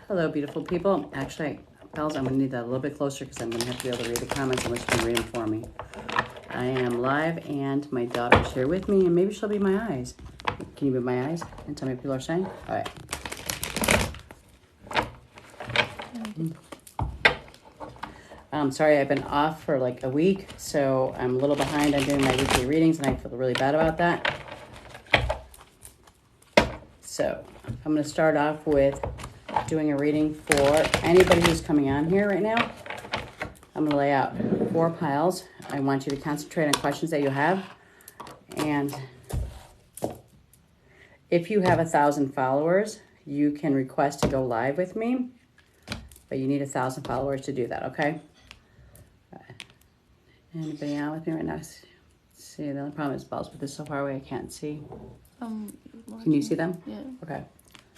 Hello, beautiful people. Actually, Bells, I'm going to need that a little bit closer because I'm going to have to be able to read the comments. I'm just going to read them for me. I am live, and my daughter's here with me, and maybe she'll be my eyes. Can you be my eyes and tell me what people are saying? All right. Sorry, I've been off for like a week, so I'm a little behind on doing my weekly readings, and I feel really bad about that. So I'm going to start off with doing a reading for anybody who's coming on here right now. I'm going to lay out 4 piles. I want you to concentrate on questions that you have. And if you have 1,000 followers, you can request to go live with me. But you need 1,000 followers to do that, okay? Anybody on with me right now? See, the only problem is Bells, but this is so far away I can't see. Can you see them? Yeah. Okay.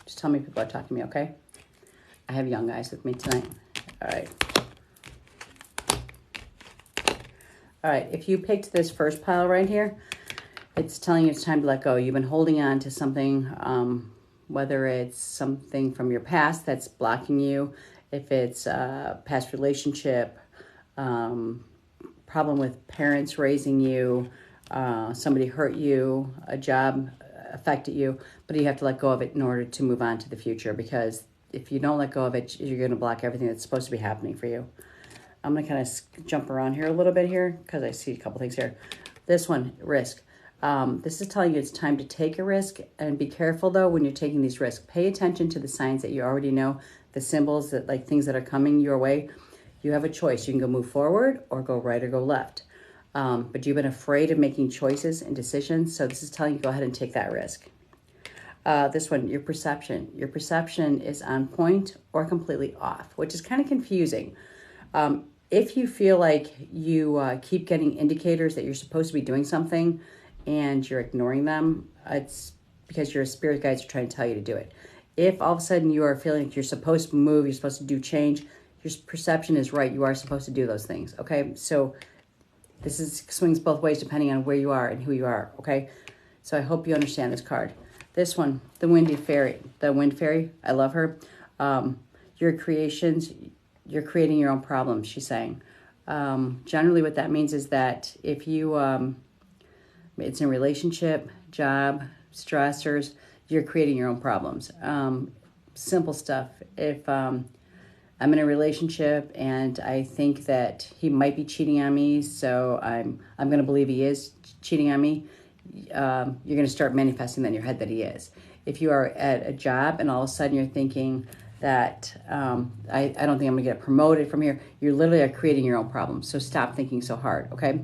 Just tell me people are talking to me, okay? I have young guys with me tonight. All right. All right. If you picked this first pile right here, it's telling you it's time to let go. You've been holding on to something, whether it's something from your past that's blocking you, if it's a past relationship, problem with parents raising you, somebody hurt you, a job affected you, but you have to let go of it in order to move on to the future, because if you don't let go of it, you're going to block everything that's supposed to be happening for you. I'm going to kind of jump around here a little bit here because I see a couple things here. This one, risk. This is telling you it's time to take a risk, and be careful though when you're taking these risks. Pay attention to the signs that you already know, the symbols, that like things that are coming your way. You have a choice. You can go move forward or go right or go left. But you've been afraid of making choices and decisions, so this is telling you go ahead and take that risk. This one, your perception. Your perception is on point or completely off, which is kind of confusing. If you feel like you keep getting indicators that you're supposed to be doing something and you're ignoring them, it's because your spirit guides are trying to tell you to do it. If all of a sudden you are feeling like you're supposed to move, you're supposed to do change, your perception is right. You are supposed to do those things, okay? So this swings both ways depending on where you are and who you are, okay? So I hope you understand this card. This one, the Windy Fairy. The Wind Fairy, I love her. Your creations, you're creating your own problems, she's saying. Generally what that means is that if you, it's in a relationship, job, stressors, you're creating your own problems. Simple stuff. If I'm in a relationship and I think that he might be cheating on me, so I'm going to believe he is cheating on me, you're going to start manifesting that in your head that he is. If you are at a job and all of a sudden you're thinking that I don't think I'm going to get promoted from here, you literally are creating your own problems. So stop thinking so hard, okay?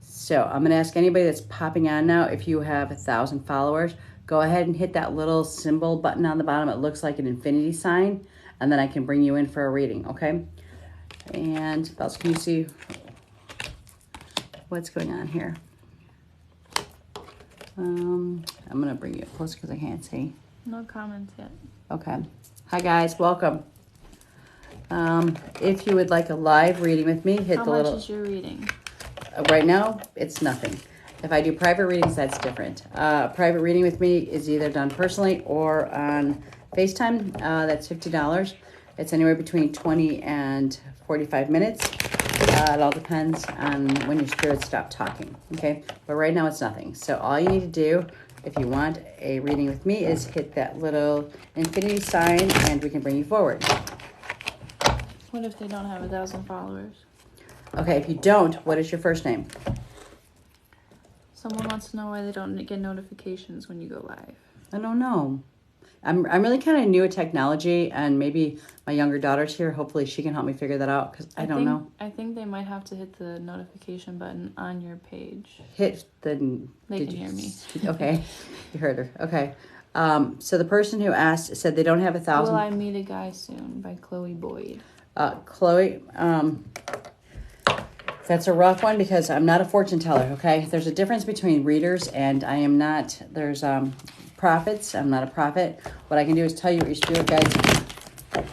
So I'm going to ask anybody that's popping on now, if you have 1,000 followers, go ahead and hit that little symbol button on the bottom. It looks like an infinity sign, and then I can bring you in for a reading, okay? And what else can you see? What's going on here? I'm going to bring you up close because I can't see. No comments yet. Okay. Hi, guys. Welcome. If you would like a live reading with me, hit the little... How much is your reading? Right now, it's nothing. If I do private readings, that's different. Private reading with me is either done personally or on FaceTime. That's $50. It's anywhere between 20 and 45 minutes. It all depends on when your spirits stop talking, okay? But right now, it's nothing. So all you need to do, if you want a reading with me, is hit that little infinity sign, and we can bring you forward. What if they don't have 1,000 followers? Okay, if you don't, what is your first name? Someone wants to know why they don't get notifications when you go live. I don't know. I'm really kind of new at technology, and maybe my younger daughter's here. Hopefully she can help me figure that out, because I don't know. I think they might have to hit the notification button on your page. Hit the... They can hear me. Okay, you heard her. Okay. So the person who asked said they don't have 1,000... Will I Meet a Guy Soon by Chloe Boyd. Chloe, that's a rough one because I'm not a fortune teller, okay? There's a difference between readers and I am not. There's prophets. I'm not a prophet. What I can do is tell you what your spirit guides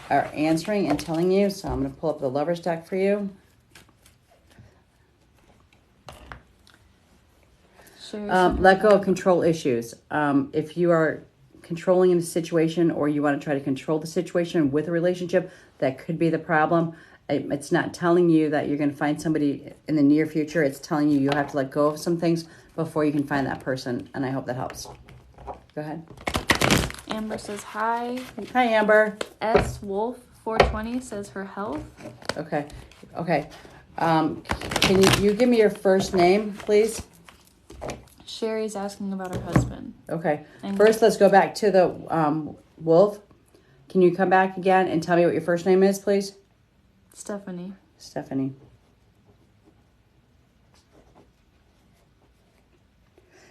are answering and telling you. So I'm going to pull up the Lover's deck for you. Let go of control issues. If you are controlling the situation, or you want to try to control the situation with a relationship, that could be the problem. It's not telling you that you're going to find somebody in the near future. It's telling you have to let go of some things before you can find that person. And I hope that helps. Go ahead. Amber says hi. Hi, Amber. S Wolf 420 says her health. Okay. Can you give me your first name, please? Sherry's asking about her husband. Okay. And First, let's go back to the wolf. Can you come back again and tell me what your first name is, please? Stephanie. Stephanie.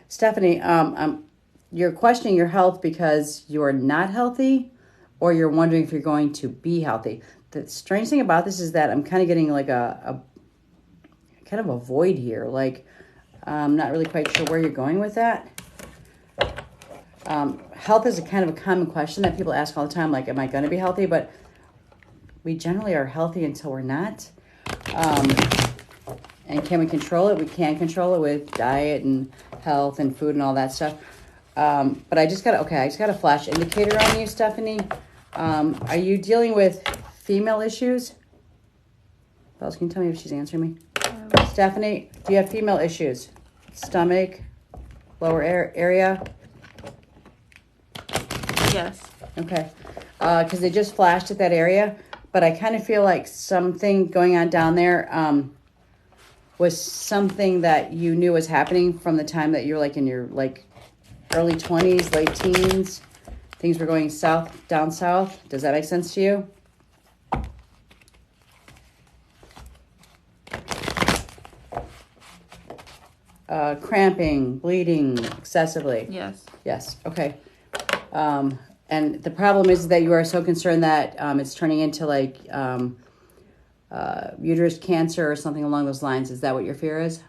Stephanie, you're questioning your health because you're not healthy, or you're wondering if you're going to be healthy. The strange thing about this is that I'm kind of getting like a kind of a void here. Like, I'm not really quite sure where you're going with that. Health is a kind of a common question that people ask all the time. Like, am I going to be healthy? But we generally are healthy until we're not. And can we control it? We can control it with diet and health and food and all that stuff. But I just got a flash indicator on you, Stephanie. Are you dealing with female issues? Bells, can you tell me if she's answering me? Stephanie, do you have female issues? Stomach, lower area? Yes. Okay. Because they just flashed at that area. But I kind of feel like something going on down there was something that you knew was happening from the time that you were like in your like early 20s, late teens. Things were going down south. Does that make sense to you? Cramping, bleeding excessively. Yes. Yes. Okay. And the problem is that you are so concerned that it's turning into like uterus cancer or something along those lines. Is that what your fear is?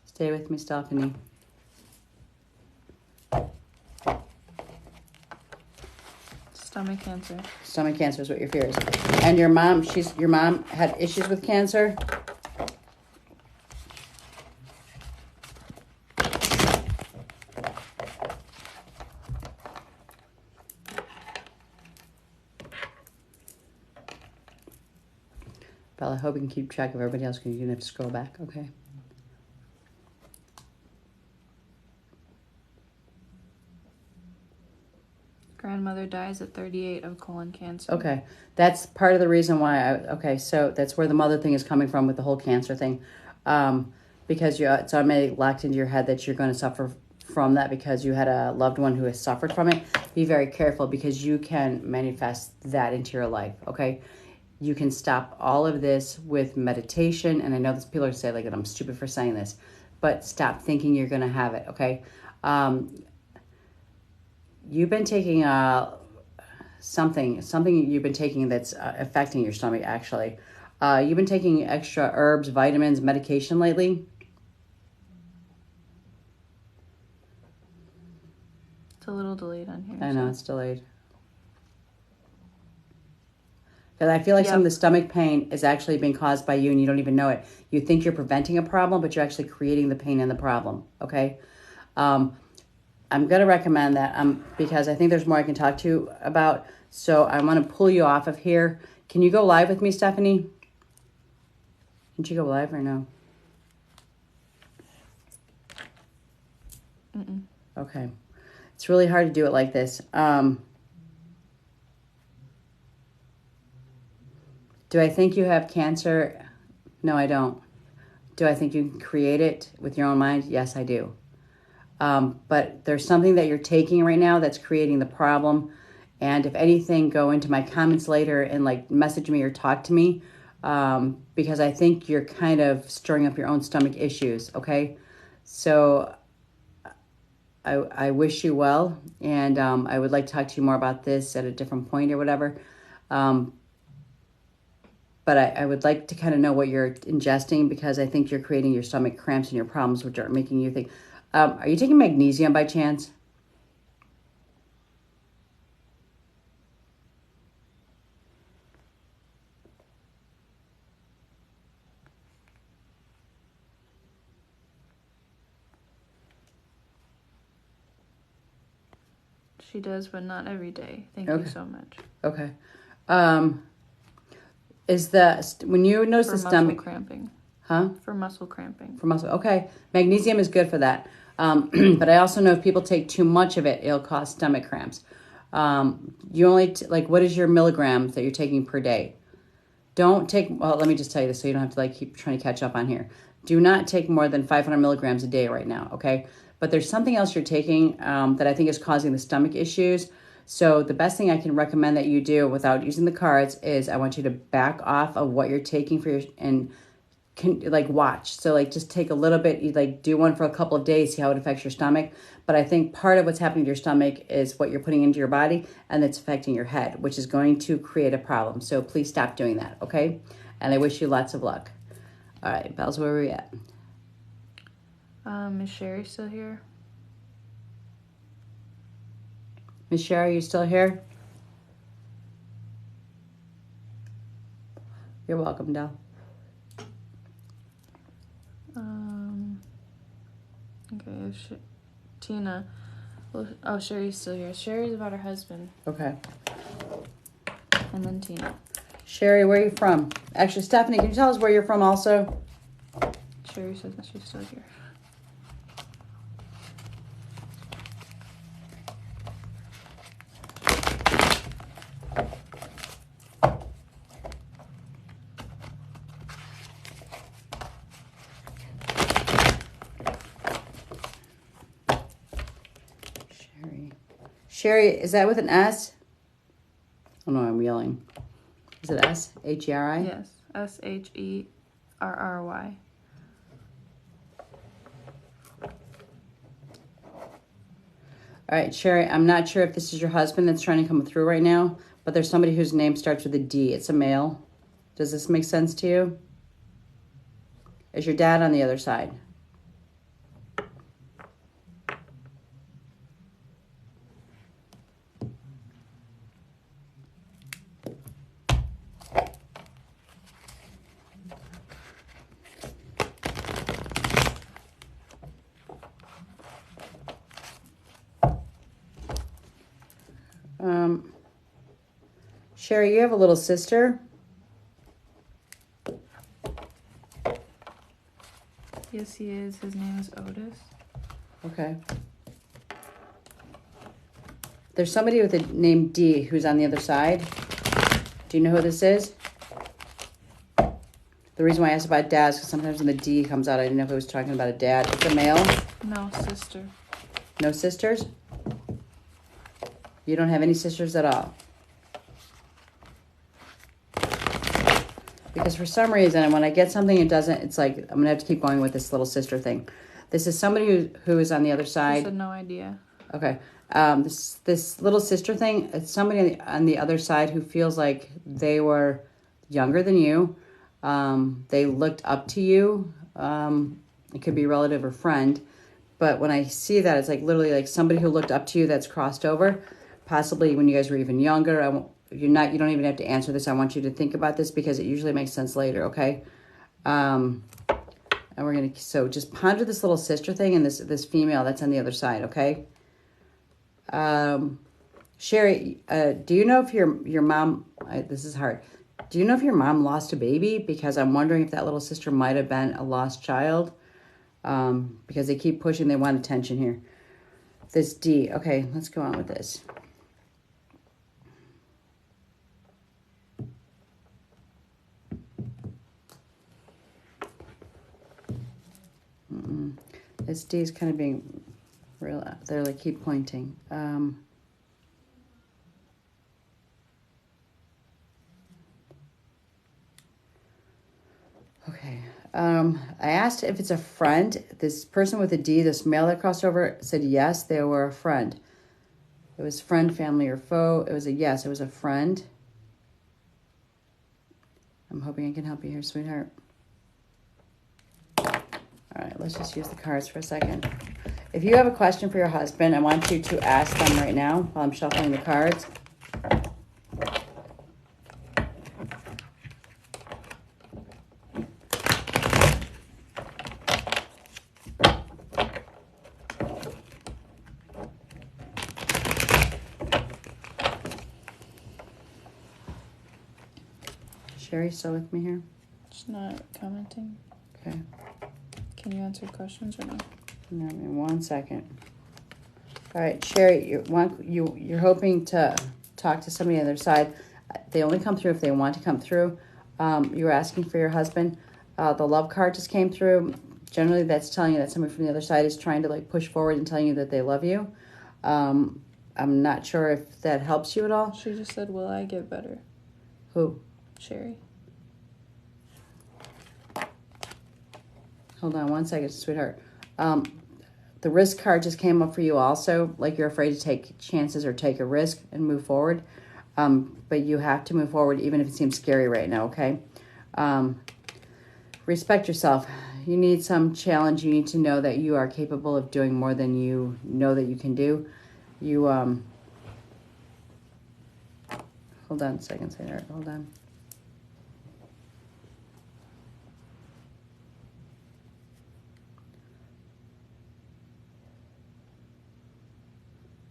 Stay with me, Stephanie. Stomach cancer. Stomach cancer is what your fear is. And your mom had issues with cancer? Bella, I hope you can keep track of everybody else because you're going to have to scroll back, okay? Grandmother dies at 38 of colon cancer. Okay. That's part of the reason why so that's where the mother thing is coming from with the whole cancer thing. Because it's automatically locked into your head that you're going to suffer from that because you had a loved one who has suffered from it. Be very careful because you can manifest that into your life, okay? You can stop all of this with meditation. And I know people are saying like that I'm stupid for saying this, but stop thinking you're going to have it, okay? You've been taking something you've been taking that's affecting your stomach, actually. You've been taking extra herbs, vitamins, medication lately? It's a little delayed on here. I know, it's delayed. Because I feel like some of the stomach pain is actually being caused by you and you don't even know it. You think you're preventing a problem, but you're actually creating the pain and the problem, okay? I'm going to recommend that because I think there's more I can talk to you about. So I want to pull you off of here. Can you go live with me, Stephanie? Can you go live or no? Mm-mm. Okay. It's really hard to do it like this. Do I think you have cancer? No, I don't. Do I think you can create it with your own mind? Yes, I do. But there's something that you're taking right now that's creating the problem. And if anything, go into my comments later and like message me or talk to me because I think you're kind of stirring up your own stomach issues, okay? So I wish you well, and I would like to talk to you more about this at a different point or whatever. But I would like to kind of know what you're ingesting because I think you're creating your stomach cramps and your problems, which are making you think. Are you taking magnesium by chance? She does, but not every day. Thank Okay. you so much. Okay. When you notice For the muscle stomach cramping. Huh? For muscle cramping. For muscle. Okay. Magnesium is good for that. But I also know if people take too much of it, it'll cause stomach cramps. You only, what is your milligrams that you're taking per day? Don't take, well, let me just tell you this so you don't have to keep trying to catch up on here. Do not take more than 500 milligrams a day right now, okay? But there's something else you're taking that I think is causing the stomach issues. So the best thing I can recommend that you do without using the cards is I want you to back off of what you're taking and watch. So just take a little bit, you do one for a couple of days, see how it affects your stomach. But I think part of what's happening to your stomach is what you're putting into your body, and it's affecting your head, which is going to create a problem. So please stop doing that, okay? And I wish you lots of luck. All right, Bells, where are we at? Is Sherry still here? Miss Sherry, you still here? You're welcome, Del. Okay, Tina. Well, oh, Sherry's still here. Sherry's about her husband. Okay. And then Tina. Sherry, where are you from? Actually, Stephanie, can you tell us where you're from also? Sherry says that she's still here. Sherry, is that with an S? Oh no, I'm yelling. Is it S? H-E-R-I? Yes. Sherry. All right, Sherry, I'm not sure if this is your husband that's trying to come through right now, but there's somebody whose name starts with a D. It's a male. Does this make sense to you? Is your dad on the other side? Sherry, you have a little sister? Yes, he is. His name is Otis. Okay. There's somebody with a name D who's on the other side. Do you know who this is? The reason why I asked about dads, because sometimes when the D comes out, I didn't know if it was talking about a dad. It's a male? No, sister. No sisters? You don't have any sisters at all? Because for some reason, when I get something, it doesn't, it's like, I'm going to have to keep going with this little sister thing. This is somebody who is on the other side. She said no idea. Okay. This little sister thing, it's somebody on the other side who feels like they were younger than you. They looked up to you. It could be a relative or friend. But when I see that, it's literally somebody who looked up to you that's crossed over. Possibly when you guys were even younger. You don't even have to answer this. I want you to think about this because it usually makes sense later, okay? And we're going to, so just ponder this little sister thing and this female that's on the other side, okay? Sherry, do you know if your mom, this is hard. Do you know if your mom lost a baby? Because I'm wondering if that little sister might have been a lost child. Because they keep pushing, they want attention here. This D, okay, let's go on with this. This D is kind of being real, they're keep pointing. Okay. I asked if it's a friend. This person with a D, this male that crossed over, said yes, they were a friend. It was friend, family, or foe. It was a yes, it was a friend. I'm hoping I can help you here, sweetheart. All right, let's just use the cards for a second. If you have a question for your husband, I want you to ask them right now while I'm shuffling the cards. Sherry still with me here? She's not commenting. Okay. Can you answer questions or no? No, in 1 second. All right, Sherry, you're hoping to talk to somebody on the other side. They only come through if they want to come through. You were asking for your husband. The love card just came through. Generally, that's telling you that somebody from the other side is trying to like push forward and telling you that they love you. I'm not sure if that helps you at all. She just said, will I get better? Who? Sherry. Hold on 1 second, sweetheart. The risk card just came up for you also, like you're afraid to take chances or take a risk and move forward. But you have to move forward even if it seems scary right now, okay? Respect yourself. You need some challenge. You need to know that you are capable of doing more than you know that you can do. You, hold on a second, sweetheart. Hold on.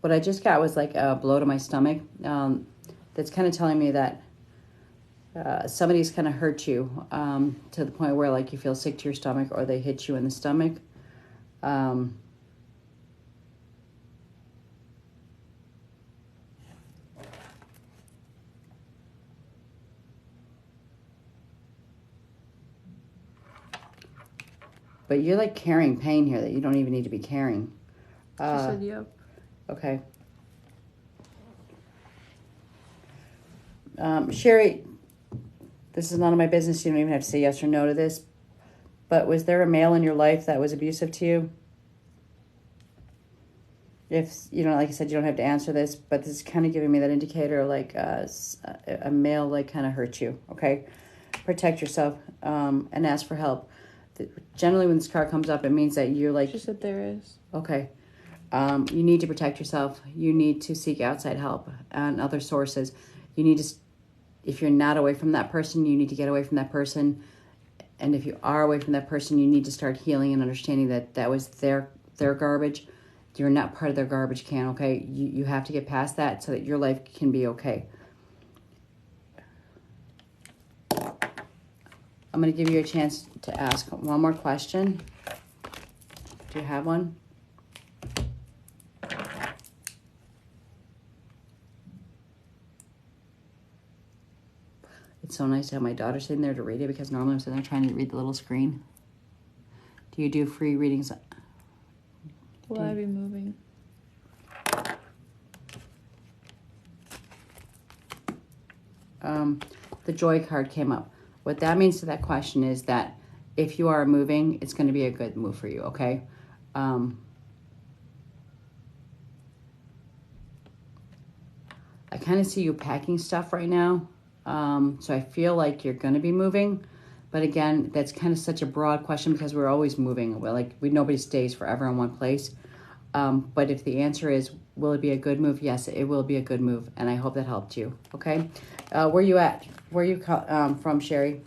What I just got was like a blow to my stomach. That's kind of telling me that somebody's kind of hurt you to the point where like you feel sick to your stomach or they hit you in the stomach. But you're like carrying pain here that you don't even need to be carrying. She said, yep. Okay. Sherry, this is none of my business. You don't even have to say yes or no to this. But was there a male in your life that was abusive to you? If, you know, like I said, you don't have to answer this, but this is kind of giving me that indicator like a male like kind of hurt you, okay? Protect yourself and ask for help. Generally, when this card comes up, it means that you're like... She said there is. Okay. You need to protect yourself. You need to seek outside help and other sources. You need to, if you're not away from that person, you need to get away from that person. And if you are away from that person, you need to start healing and understanding that that was their garbage. You're not part of their garbage can, okay? You have to get past that so that your life can be okay. I'm going to give you a chance to ask one more question. Do you have one? It's so nice to have my daughter sitting there to read it because normally I'm sitting there trying to read the little screen. Do you do free readings? Will I be moving? The joy card came up. What that means to that question is that if you are moving, it's going to be a good move for you, okay? I kind of see you packing stuff right now. So I feel like you're going to be moving. But again, that's kind of such a broad question because we're always moving. Nobody stays forever in one place. But if the answer is, will it be a good move? Yes, it will be a good move. And I hope that helped you, okay? Where you at? Where you from, Sherry?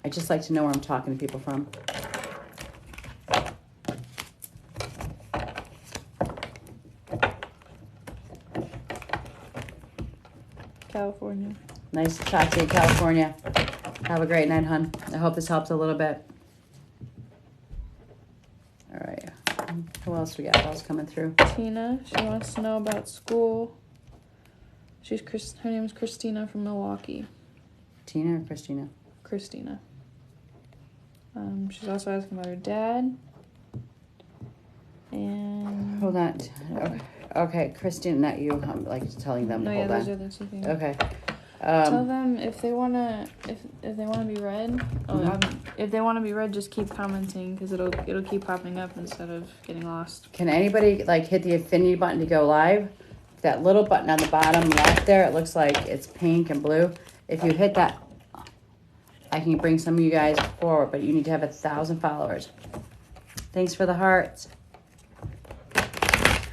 I just like to know where I'm talking to people from. California. Nice to talk to you, California. Have a great night, hon. I hope this helps a little bit. All right. Who else we got? Who else coming through? Tina. She wants to know about school. Her name is Christina from Milwaukee. Tina or Christina? Christina. She's also asking about her dad. And... Hold on. Okay, Christina, not you. I'm like telling them to hold on. those are the two things. Okay. Tell them if they wanna be read. If they want to be read, just keep commenting because it'll keep popping up instead of getting lost. Can anybody like hit the infinity button to go live? That little button on the bottom left there, it looks like it's pink and blue. If you hit that, I can bring some of you guys forward, but you need to have 1,000 followers. Thanks for the hearts.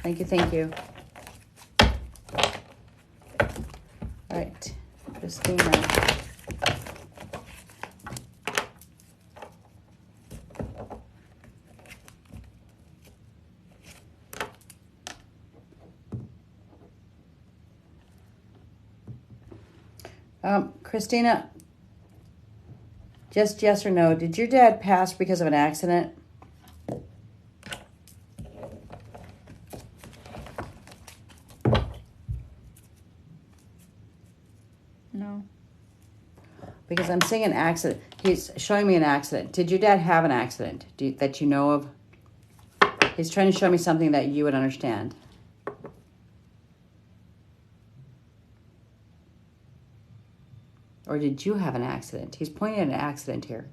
Thank you. All right, Christina. Christina, Just yes or no. Did your dad pass because of an accident? No. Because I'm seeing an accident. He's showing me an accident. Did your dad have an accident that you know of? He's trying to show me something that you would understand. Or did you have an accident? He's pointing at an accident here.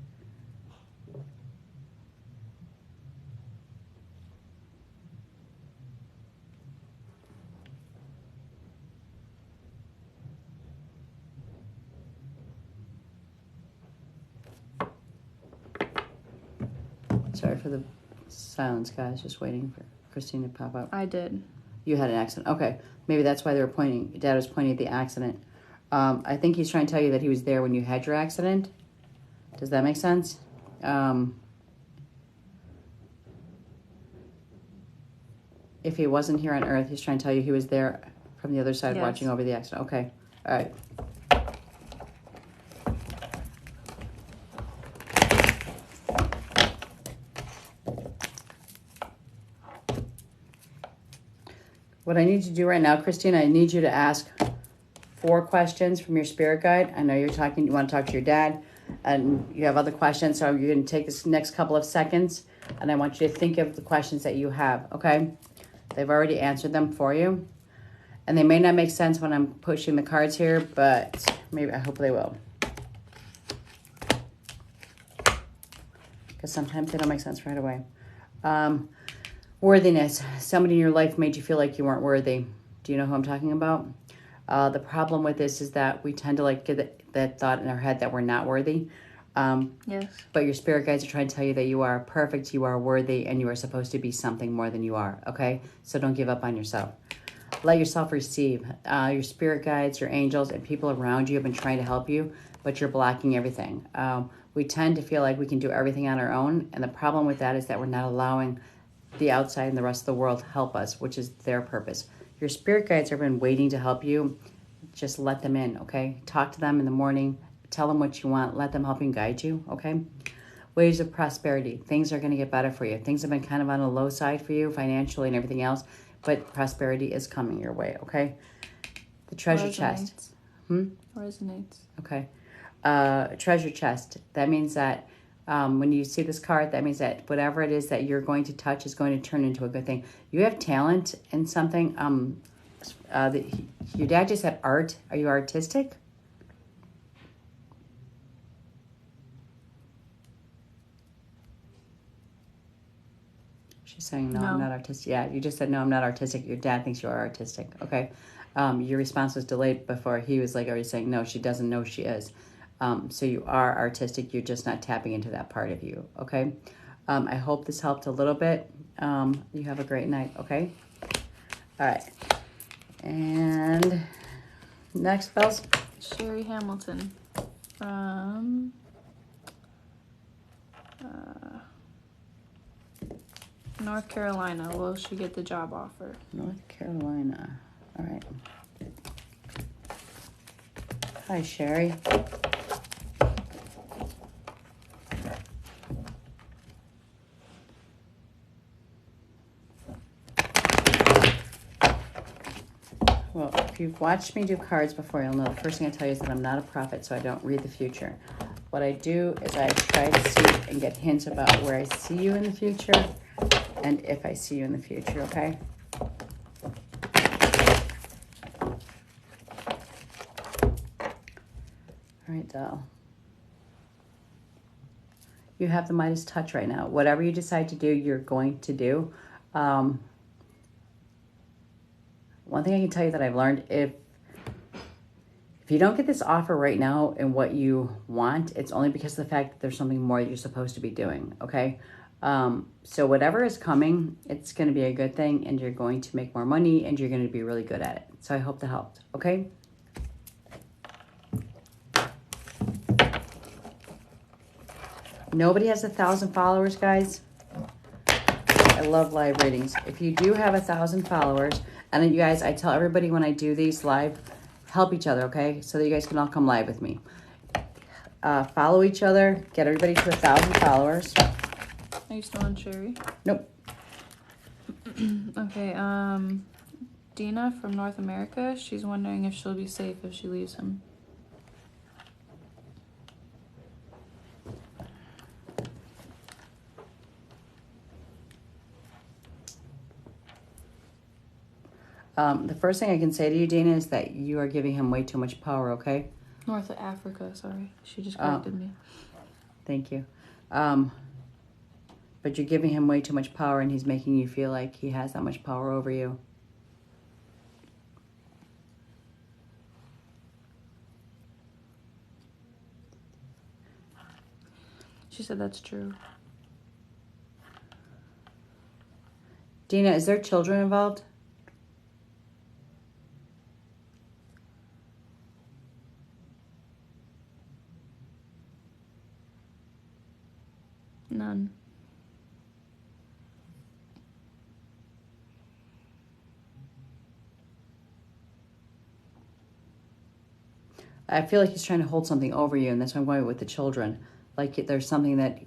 Sorry for the silence, guys. Just waiting for Christine to pop up. I did. You had an accident. Okay. Maybe that's why they were pointing. Dad was pointing at the accident. I think he's trying to tell you that he was there when you had your accident. Does that make sense? If he wasn't here on Earth, he's trying to tell you he was there from the other side watching over the accident. Okay. All right. What I need to do right now, Christine, I need you to ask 4 questions from your spirit guide. I know you want to talk to your dad, and you have other questions, so you're going to take this next couple of seconds, and I want you to think of the questions that you have, okay? They've already answered them for you, and they may not make sense when I'm pushing the cards here, but maybe I hope they will. Because sometimes they don't make sense right away. Worthiness. Somebody in your life made you feel like you weren't worthy. Do you know who I'm talking about? The problem with this is that we tend to like get that thought in our head that we're not worthy. Yes. But your spirit guides are trying to tell you that you are perfect, you are worthy, and you are supposed to be something more than you are, okay? So don't give up on yourself. Let yourself receive. Your spirit guides, your angels, and people around you have been trying to help you, but you're blocking everything. We tend to feel like we can do everything on our own, and the problem with that is that we're not allowing the outside and the rest of the world help us, which is their purpose. Your spirit guides have been waiting to help you. Just let them in, okay? Talk to them in the morning. Tell them what you want. Let them help you and guide you, okay? Ways of prosperity. Things are going to get better for you. Things have been kind of on the low side for you financially and everything else, but prosperity is coming your way, okay? The treasure chest. Resonates. Okay. Treasure chest. That means that when you see this card, that means that whatever it is that you're going to touch is going to turn into a good thing. You have talent in something. Your dad just said art. Are you artistic? She's saying, no, I'm not artistic. Yeah, you just said, no, I'm not artistic. Your dad thinks you are artistic. Okay. Your response was delayed before he was like already saying, no, she doesn't know she is. So you are artistic. You're just not tapping into that part of you. Okay. I hope this helped a little bit. You have a great night. Okay. All right. And next, Bells. Sherry Hamilton from North Carolina. Will she get the job offer? North Carolina. All right. Hi, Sherry. Well, if you've watched me do cards before, you'll know the first thing I tell you is that I'm not a prophet, so I don't read the future. What I do is I try to see and get hints about where I see you in the future and if I see you in the future, okay? All right, doll. You have the Midas touch right now. Whatever you decide to do, you're going to do. One thing I can tell you that I've learned, if you don't get this offer right now and what you want, it's only because of the fact that there's something more that you're supposed to be doing, okay? So whatever is coming, it's going to be a good thing, and you're going to make more money, and you're going to be really good at it. So I hope that helped, okay? Nobody has 1,000 followers, guys. I love live readings. If you do have 1,000 followers, and then you guys, I tell everybody when I do these live, help each other, okay? So that you guys can all come live with me. follow each other. Get everybody to 1,000 followers. Are you still on Sherry? Nope. Okay, Dina from North America, she's wondering if she'll be safe if she leaves him. The first thing I can say to you, Dana, is that you are giving him way too much power, okay? North of Africa, sorry. She just corrected me. Thank you. But you're giving him way too much power, and he's making you feel like he has that much power over you. She said that's true. Dina, is there children involved? None. I feel like he's trying to hold something over you, and that's why I'm going with the children. Like there's something that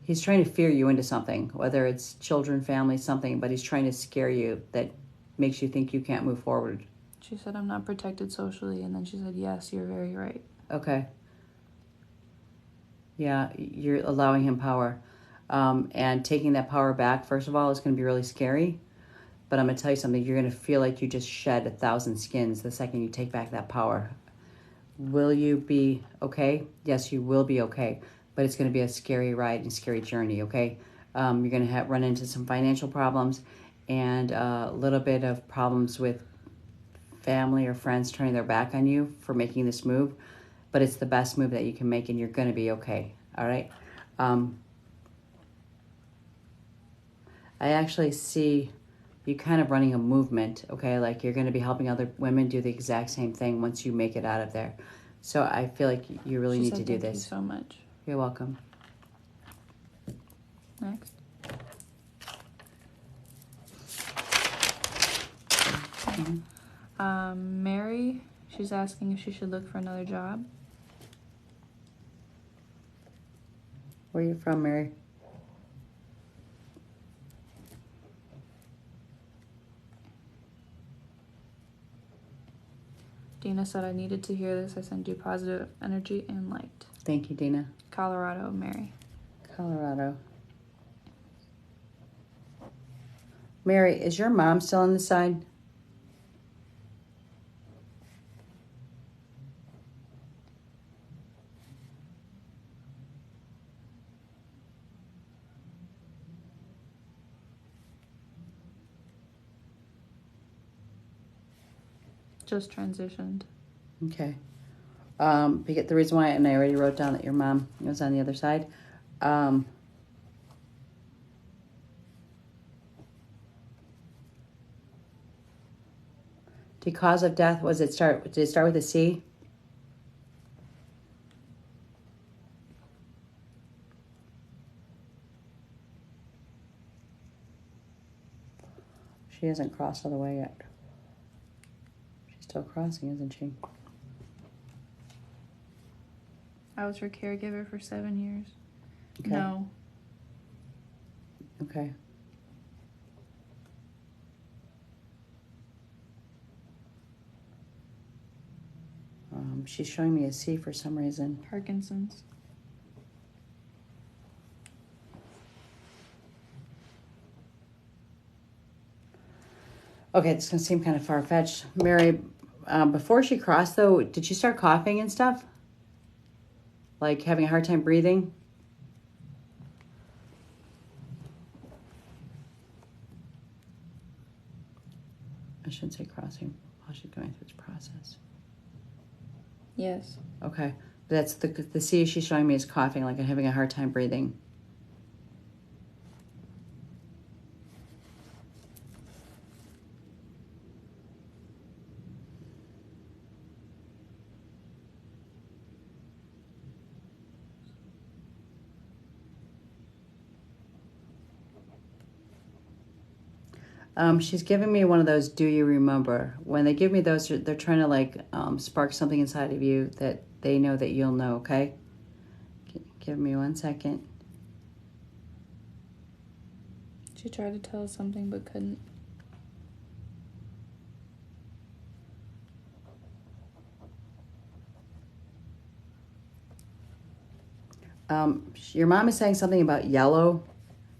he's trying to fear you into something, whether it's children, family, something, but he's trying to scare you that makes you think you can't move forward. She said, I'm not protected socially, and then she said, yes, you're very right. Okay. Yeah, you're allowing him power. And taking that power back, first of all, is going to be really scary. But I'm going to tell you something. You're going to feel like you just shed 1,000 skins the second you take back that power. Will you be okay? Yes, you will be okay. But it's going to be a scary ride and scary journey, okay? You're going to run into some financial problems and a little bit of problems with family or friends turning their back on you for making this move. But it's the best move that you can make, and you're going to be okay, all right? I actually see you kind of running a movement, okay? Like you're going to be helping other women do the exact same thing once you make it out of there. So I feel like you really need to do this. Thank you so much. You're welcome. Next. Mary, she's asking if she should look for another job. Where are you from, Mary? Dina said I needed to hear this. I send you positive energy and light. Thank you, Dina. Colorado, Mary. Colorado. Mary, is your mom still on the side? Just transitioned. Okay. The reason why, and I already wrote down that your mom was on the other side. The cause of death, did it start with a C? She hasn't crossed all the way yet. She's still crossing, isn't she? I was her caregiver for 7 years. Okay. No. Okay. She's showing me a C for some reason. Parkinson's. Okay, it's going to seem kind of far-fetched. Mary, before she crossed, though, did she start coughing and stuff? Like having a hard time breathing? I shouldn't say crossing while she's going through this process. Yes. Okay. That's the C she's showing me is coughing, like I'm having a hard time breathing. She's giving me one of those, do you remember? When they give me those, they're trying to like spark something inside of you that they know that you'll know, okay? Give me 1 second. She tried to tell us something but couldn't. Your mom is saying something about yellow.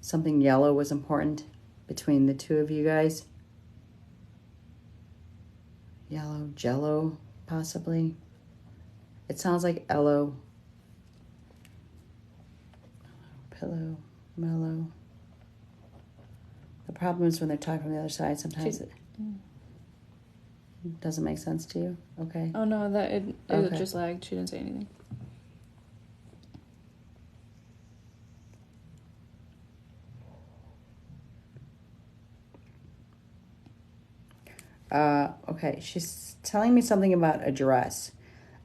Something yellow was important between the two of you guys. Yellow, jello, possibly. It sounds like ello. Pillow, mellow. The problem is when they're talking from the other side, sometimes it doesn't make sense to you. Okay. Oh no, it Okay. just lagged. She didn't say anything. Okay, she's telling me something about a dress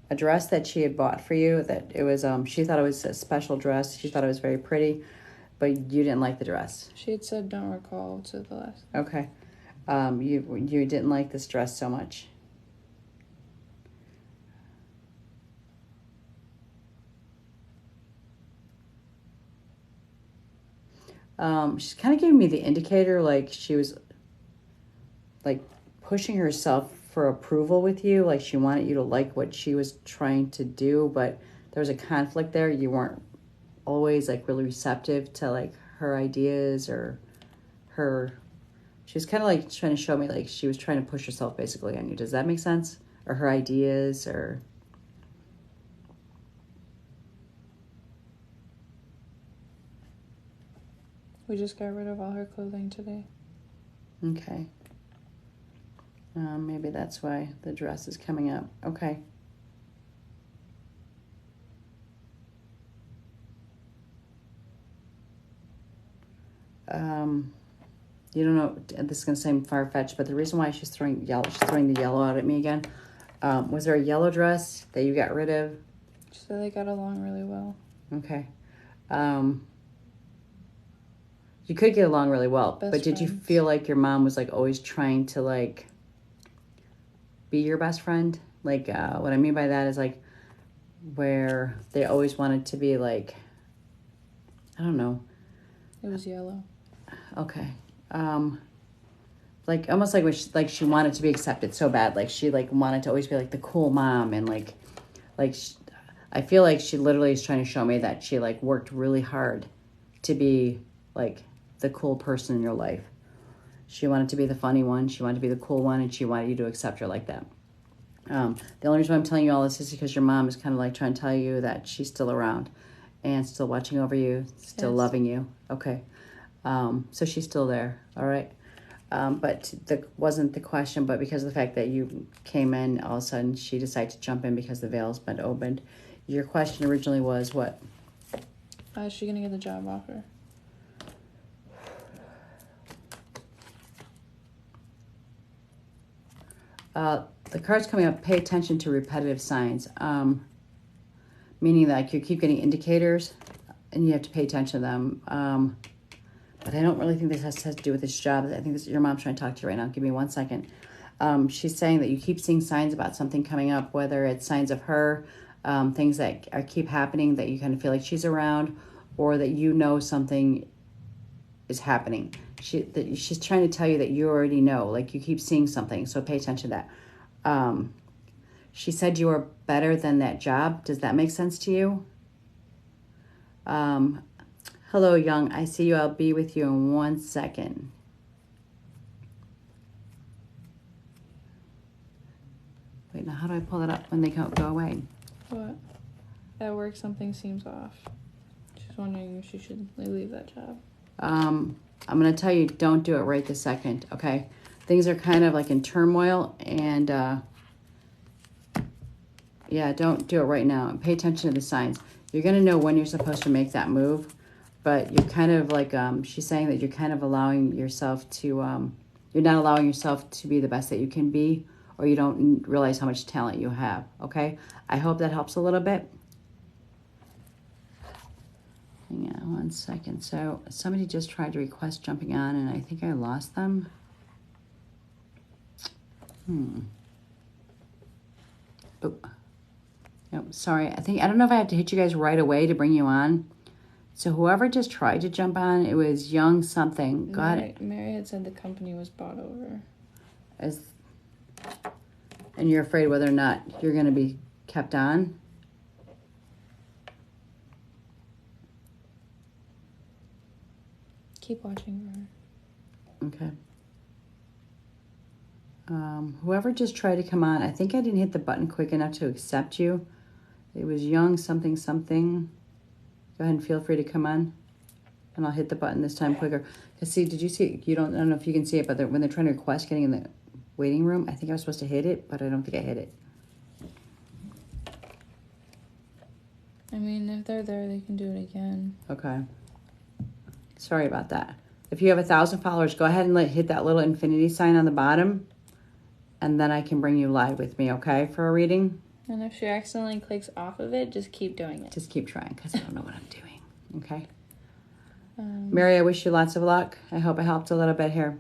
that she had bought for you. That it was she thought it was a special dress. She thought it was very pretty, but you didn't like the dress. She had said, "Don't recall" to the last. Okay, you didn't like this dress so much. She's kind of giving me the indicator, like she was like pushing herself for approval with you, like she wanted you to like what she was trying to do, but there was a conflict there. You weren't always like really receptive to like her ideas or her. She was kind of like trying to show me like she was trying to push herself basically on you. Does that make sense? Or her ideas or. We just got rid of all her clothing today. Okay. Maybe that's why the dress is coming up. Okay. You don't know, this is going to seem far-fetched, but the reason why she's throwing the yellow out at me again. Was there a yellow dress that you got rid of? She said they got along really well. Okay. You could get along really well, Best but did you friends. feel like your mom was like always trying to like be your best friend? Like what I mean by that is like where they always wanted to be like, I don't know. It was yellow. Okay. Like almost like when she wanted to be accepted so bad, like she like wanted to always be like the cool mom and I feel like she literally is trying to show me that she like worked really hard to be like the cool person in your life. She wanted to be the funny one, she wanted to be the cool one, and she wanted you to accept her like that. The only reason why I'm telling you all this is because your mom is kind of like trying to tell you that she's still around and still watching over you, still Yes. loving you. Okay. So she's still there. All right. But that wasn't the question, but because of the fact that you came in, all of a sudden she decided to jump in because the veil's been opened. Your question originally was what? Is she gonna get the job offer? The card's coming up, pay attention to repetitive signs. Meaning that you keep getting indicators and you have to pay attention to them. But I don't really think this has to do with this job. I think your mom's trying to talk to you right now. Give me 1 second. She's saying that you keep seeing signs about something coming up, whether it's signs of her, things that keep happening, that you kind of feel like she's around, or that you know something is happening. She's trying to tell you that you already know, like you keep seeing something, so pay attention to that. She said you are better than that job. Does that make sense to you? Hello, Young. I see you. I'll be with you in 1 second. Wait, now how do I pull that up when they go away? What? At work, something seems off. She's wondering if she should leave that job. I'm going to tell you, don't do it right this second, okay? Things are kind of like in turmoil, and yeah, don't do it right now. Pay attention to the signs. You're going to know when you're supposed to make that move, but you're kind of like, she's saying that you're kind of allowing yourself to, you're not allowing yourself to be the best that you can be, or you don't realize how much talent you have, okay? I hope that helps a little bit. Hang on 1 second. So somebody just tried to request jumping on, and I think I lost them. Oh, nope, sorry. I don't know if I have to hit you guys right away to bring you on. So whoever just tried to jump on, it was Young something. Got it. Mary had said the company was bought over. And you're afraid whether or not you're going to be kept on? Keep watching her. Okay. Whoever just tried to come on, I think I didn't hit the button quick enough to accept you. It was Young something something. Go ahead and feel free to come on. And I'll hit the button this time quicker. Because see, did you see it? I don't know if you can see it, but when they're trying to request getting in the waiting room, I think I was supposed to hit it, but I don't think I hit it. I mean, if they're there, they can do it again. Okay. Sorry about that. If you have 1,000 followers, go ahead and hit that little infinity sign on the bottom, and then I can bring you live with me, okay, for a reading? And if she accidentally clicks off of it, just keep doing it. Just keep trying, because I don't know what I'm doing, okay? Mary, I wish you lots of luck. I hope I helped a little bit here.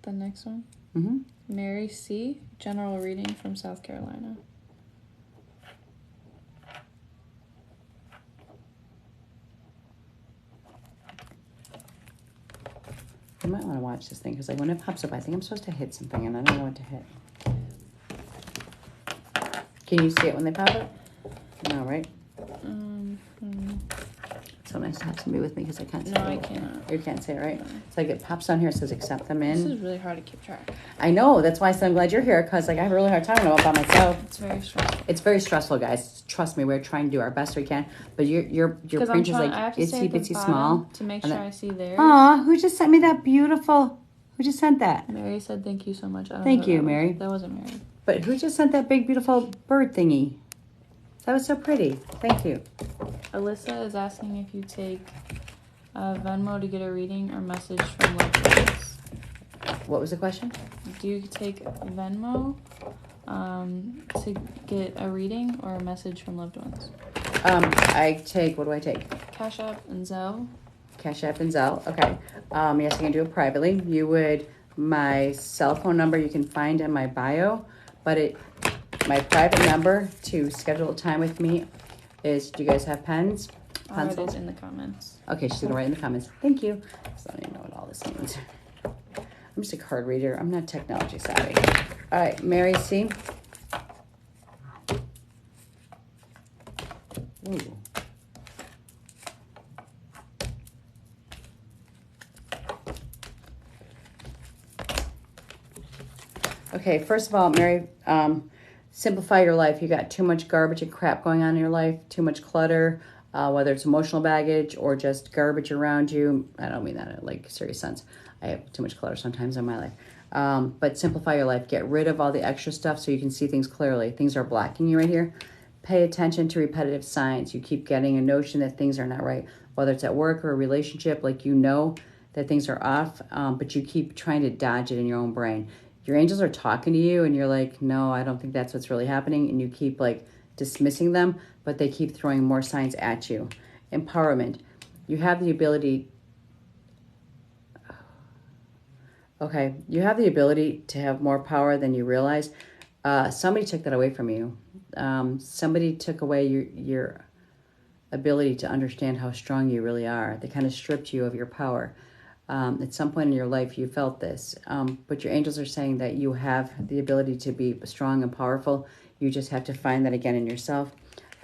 The next one? Mm-hmm. Mary C., general reading from South Carolina. You might want to watch this thing, because when it pops up, I think I'm supposed to hit something, and I don't know what to hit. Can you see it when they pop up? No, right? It's so nice to have somebody with me because I can't see it. No, I cannot. You can't see it, right? No. It's like it pops on here, it says accept them in. This is really hard to keep track. I know. That's why I said I'm glad you're here, because I have a really hard time all by myself. It's very stressful. It's very stressful, guys. Trust me, we're trying to do our best we can. But your print is like itsy bitsy small. To make sure I see theirs. Aw, who just sent me that beautiful? Who just sent that? Mary said thank you so much. Thank you, Mary. That wasn't Mary. But who just sent that big beautiful bird thingy? That was so pretty. Thank you. Alyssa is asking if you take Venmo to get a reading or message from loved ones. What was the question? Do you take Venmo to get a reading or a message from loved ones? I take, what do I take? Cash App and Zelle. Cash App and Zelle. Okay. Yes, I can do it privately. My cell phone number you can find in my bio, but my private number to schedule a time with me is, do you guys have pens? It is in the comments. Okay, she's gonna write in the comments. Thank you. I don't even know what all this means. I'm just a card reader. I'm not technology savvy. All right, Mary C. Ooh. Okay, first of all, Mary, simplify your life. You got too much garbage and crap going on in your life, too much clutter, whether it's emotional baggage or just garbage around you. I don't mean that in like serious sense. I have too much clutter sometimes in my life. But simplify your life. Get rid of all the extra stuff so you can see things clearly. Things are blocking you right here. Pay attention to repetitive signs. You keep getting a notion that things are not right, whether it's at work or a relationship, like you know that things are off, but you keep trying to dodge it in your own brain. Your angels are talking to you and you're like, no, I don't think that's what's really happening. And you keep like dismissing them, but they keep throwing more signs at you. Empowerment. You have the ability. Okay. You have the ability to have more power than you realize. Somebody took that away from you. Somebody took away your ability to understand how strong you really are. They kind of stripped you of your power. At some point in your life, you felt this, but your angels are saying that you have the ability to be strong and powerful. You just have to find that again in yourself.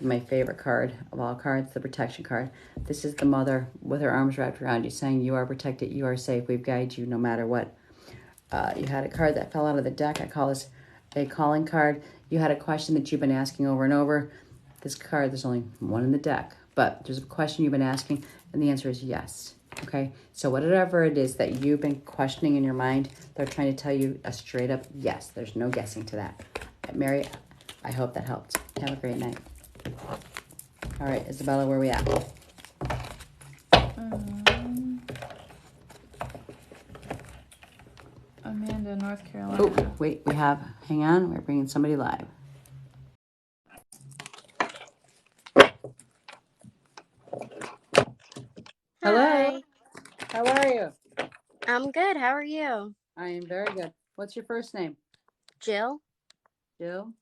My favorite card of all cards, the protection card. This is the mother with her arms wrapped around you, saying you are protected, you are safe, we've guided you no matter what. You had a card that fell out of the deck. I call this a calling card. You had a question that you've been asking over and over. This card, there's only one in the deck, but there's a question you've been asking, and the answer is yes. Okay, so whatever it is that you've been questioning in your mind, they're trying to tell you a straight up yes. there's no guessing to that. Mary, I hope that helped. Have a great night. All right, Isabella, where are we at? Amanda, North Carolina. Oh, wait, hang on, we're bringing somebody live. Hello. Hi. How are you? I'm good. How are you? I am very good. What's your first name? Jill. Jill?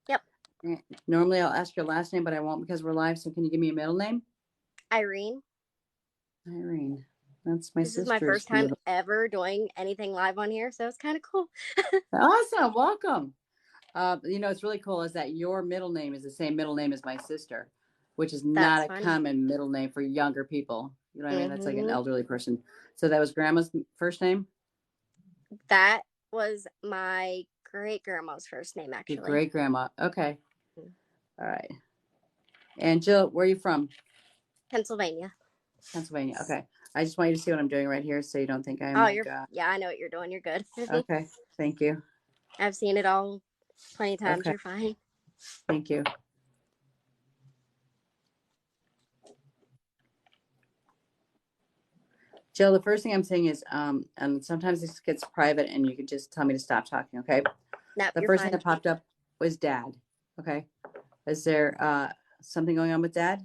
Yep. Normally I'll ask your last name, but I won't because we're live. So can you give me a middle name? Irene. Irene. That's my This is my sister's first time middle. ever doing anything live on here, so it's kind of cool. Awesome. Welcome. It's really cool is that your middle name is the same middle name as my sister, which is That's not a funny. common middle name for younger people. You know what I mean? That's like an Mm-hmm. elderly person. So that was grandma's first name? That was my great grandma's first name, Your actually. great grandma. Okay. All right. And Jill, where are you from? Pennsylvania. Pennsylvania. Okay. I just want you to see what I'm doing right here so you don't think I'm Oh, like, yeah, I know what you're doing. You're good. okay. Thank you. I've seen it all plenty of times. Okay. You're fine. Thank you. Jill, the first thing I'm saying is, and sometimes this gets private and you could just tell me to stop talking, okay? Nope, The you're first thing fine. that popped up was dad. Okay. Is there something going on with dad?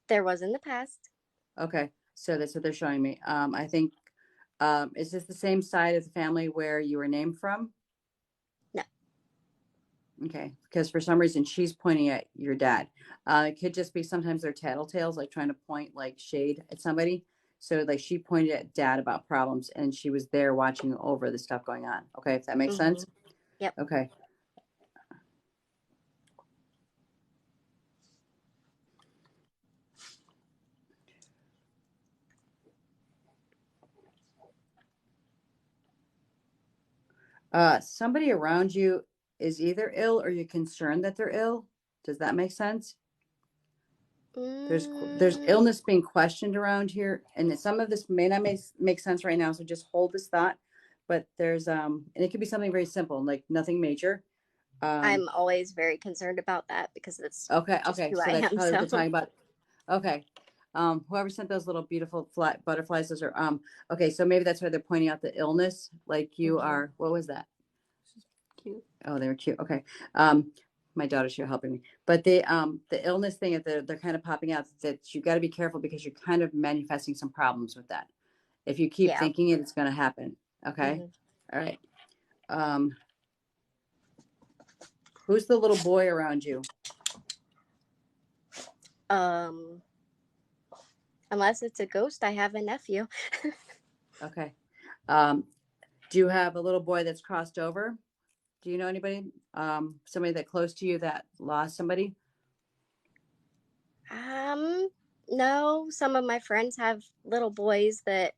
There was in the past. Okay. So that's what they're showing me. I think, is this the same side of the family where you were named from? No. Okay. Because for some reason she's pointing at your dad. It could just be sometimes they're tattletales, like trying to point like shade at somebody. So like she pointed at dad about problems and she was there watching over the stuff going on. Okay. If that makes Mm-hmm. sense. Yep. Okay. Somebody around you is either ill or you're concerned that they're ill. Does that make sense? There's Mm, illness being questioned around here, and some of this may not make sense right now. So just hold this thought. But there's and it could be something very simple, like nothing major. Um, I'm always very concerned about that because it's just okay, who so I that's am. probably what So they're talking about. Okay, whoever sent those little beautiful flat butterflies, those are okay. So maybe that's why they're pointing out the illness, like you Mhm. are. What was that? Cute. Oh, they were cute. Okay. Um, my daughter's here helping me. But the illness thing that they're kind of popping out that you got to be careful because you're kind of manifesting some problems with that. If you keep Yeah. thinking it, it's going to happen. Okay. Hmm. All right. Um, who's the little boy around you? Um, unless it's a ghost, I have a nephew. Okay. Um, do you have a little boy that's crossed over? Do you know anybody? Somebody that close to you that lost somebody? Um, no, some of my friends have little boys that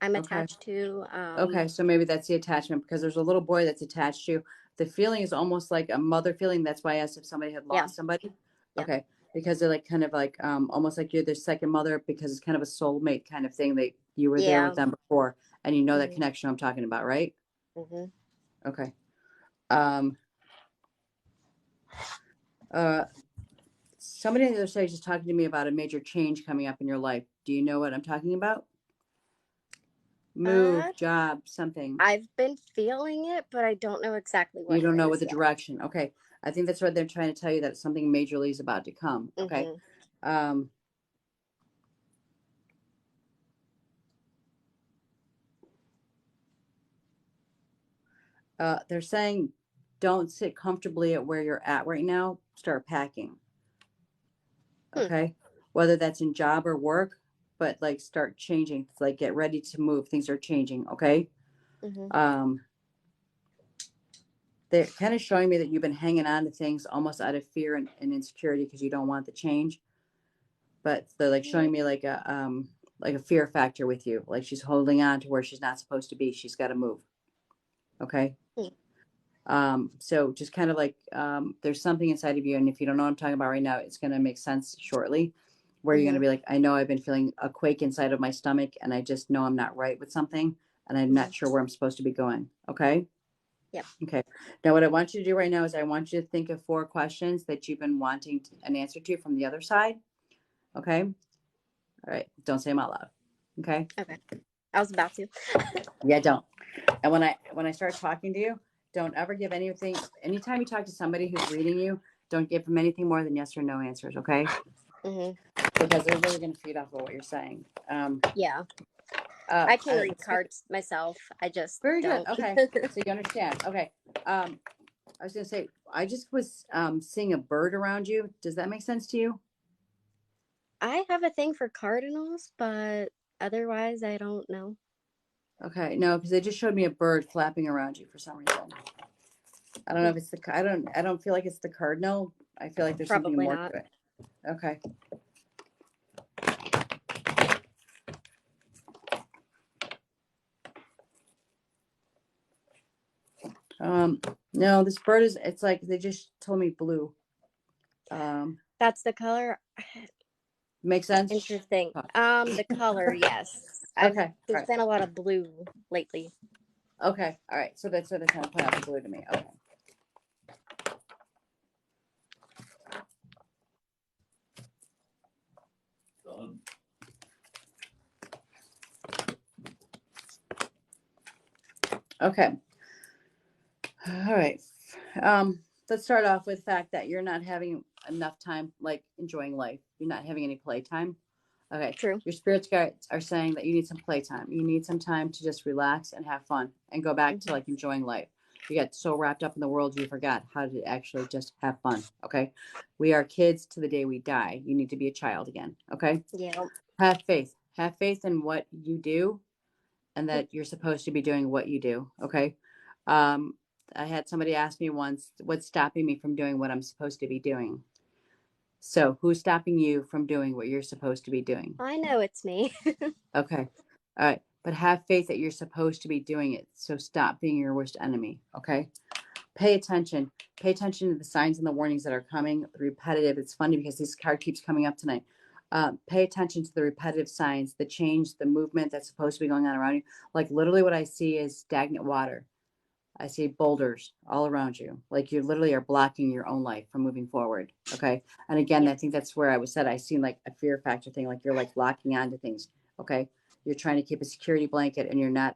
I'm Okay. attached to. Okay, so maybe that's the attachment because there's a little boy that's attached to you. The feeling is almost like a mother feeling. That's why I asked if somebody had Yeah, lost somebody. yeah, Okay, because they're like kind of like almost like you're their second mother because it's kind of a soulmate kind of thing that you were there with yeah. them before and you know that Hmm. connection I'm talking about, right? Hmm. Okay. Um uh Somebody on the other side is just talking to me about a major change coming up in your life. Do you know what I'm talking about? Uh, Move, job, something. I've been feeling it, but I don't know exactly You what it don't know what is the yet. direction. Okay. I think that's what they're trying to tell you that something majorly is about to come. Okay. Hmm. Um, they're saying don't sit comfortably at where you're at right now. Start packing. Hmm. Okay. Whether that's in job or work, but like start changing. It's like get ready to move. Things are changing. Okay. Hmm. Um, they're kind of showing me that you've been hanging on to things almost out of fear and insecurity because you don't want the change. But they're like showing me like a fear factor with you. Like she's holding on to where she's not supposed to be. She's got to move. Okay. Hmm. So just kind of like there's something inside of you, and if you don't know what I'm talking about right now, it's gonna make sense shortly. Where you're gonna Hmm. be like, I know I've been feeling a quake inside of my stomach, and I just know I'm not right with something, and I'm Hmm. not sure where I'm supposed to be going. Okay. Yep. Okay. Now, what I want you to do right now is I want you to think of 4 questions that you've been wanting an answer to from the other side. Okay. All right. Don't say them out loud. Okay. Okay. I was about to. Yeah, don't. And when I start talking to you, don't ever give anything. Anytime you talk to somebody who's reading you, don't give them anything more than yes or no answers, okay? Hmm. Because they're really going to feed off of what you're saying. Yeah. I can read It's cards myself. I just very good. don't. Okay, so you understand. Okay, I was gonna say I just was seeing a bird around you. Does that make sense to you? I have a thing for cardinals, but otherwise, I don't know. Okay, no, because they just showed me a bird flapping around you for some reason. I don't know if it's the. I don't feel like it's the cardinal. I feel like there's something Probably more not. to it. Okay. No, this bird is. It's like they just told me blue. Um, That's the color. Makes sense. Interesting. Oh, The color, yes. I've okay. All There's right. been a lot of blue lately. Okay. All right. So that's what they're trying to point out the blue to me. Okay. Okay. All right. Let's start off with the fact that you're not having enough time, like enjoying life. You're not having any playtime. Okay. True. Your spirits guides are saying that you need some playtime. You need some time to just relax and have fun and go back to Hmm. like enjoying life. You get so wrapped up in the world you forgot how to actually just have fun. Okay. We are kids to the day we die. You need to be a child again. Okay. Yeah. Have faith. Have faith in what you do and that you're supposed to be doing what you do. Okay. Um, I had somebody ask me once, what's stopping me from doing what I'm supposed to be doing? So, who's stopping you from doing what you're supposed to be doing? I know it's me. Okay. All right. But have faith that you're supposed to be doing it. So, stop being your worst enemy. Okay. Pay attention. Pay attention to the signs and the warnings that are coming. The repetitive. It's funny because this card keeps coming up tonight. Pay attention to the repetitive signs, the change, the movement that's supposed to be going on around you. Like literally, what I see is stagnant water. I see boulders all around you. Like you literally are blocking your own life from moving forward. Okay. And again, Yeah. I think that's where I was said I seen like a fear factor thing, like you're like locking onto things. Okay. You're trying to keep a security blanket and you're not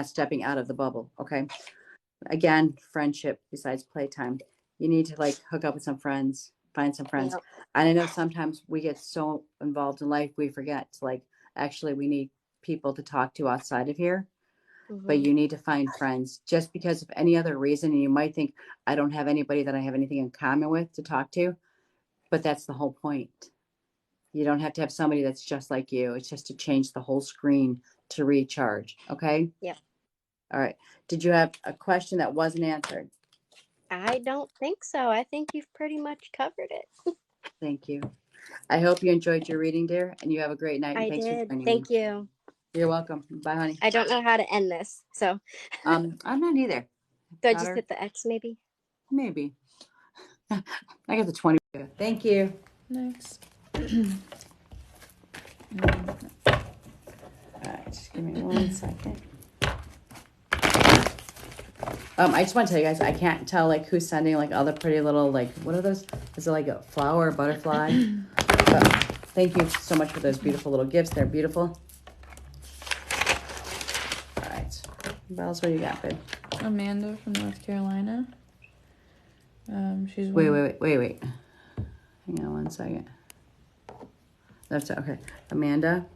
stepping out of the bubble. Okay. Again, friendship besides playtime. You need to like hook up with some friends, find some friends. Yeah. And I know sometimes we get so involved in life we forget to like actually we need people to talk to outside of here, but Hmm. you need to find friends just because of any other reason. And you might think, I don't have anybody that I have anything in common with to talk to, but that's the whole point. You don't have to have somebody that's just like you. It's just to change the whole screen to recharge. Okay. Yeah. All right. Did you have a question that wasn't answered? I don't think so. I think you've pretty much covered it. Thank you. I hope you enjoyed your reading, dear, and you have a great night. And I thanks for did. joining me. Thank you. You're welcome. Bye, honey. I don't know how to end this, so I'm not either. do I just Daughter, hit the X maybe? maybe. I got the 20. Thank you. Next. All right, just give me 1 second. I just want to tell you guys, I can't tell like who's sending like all the pretty little like what are those? Is it like a flower, or butterfly? But thank you so much for those beautiful little gifts. They're beautiful. All right, Bells, what do you got, babe? Amanda from North Carolina. She's Wait. Hang on 1 second. That's okay. Amanda.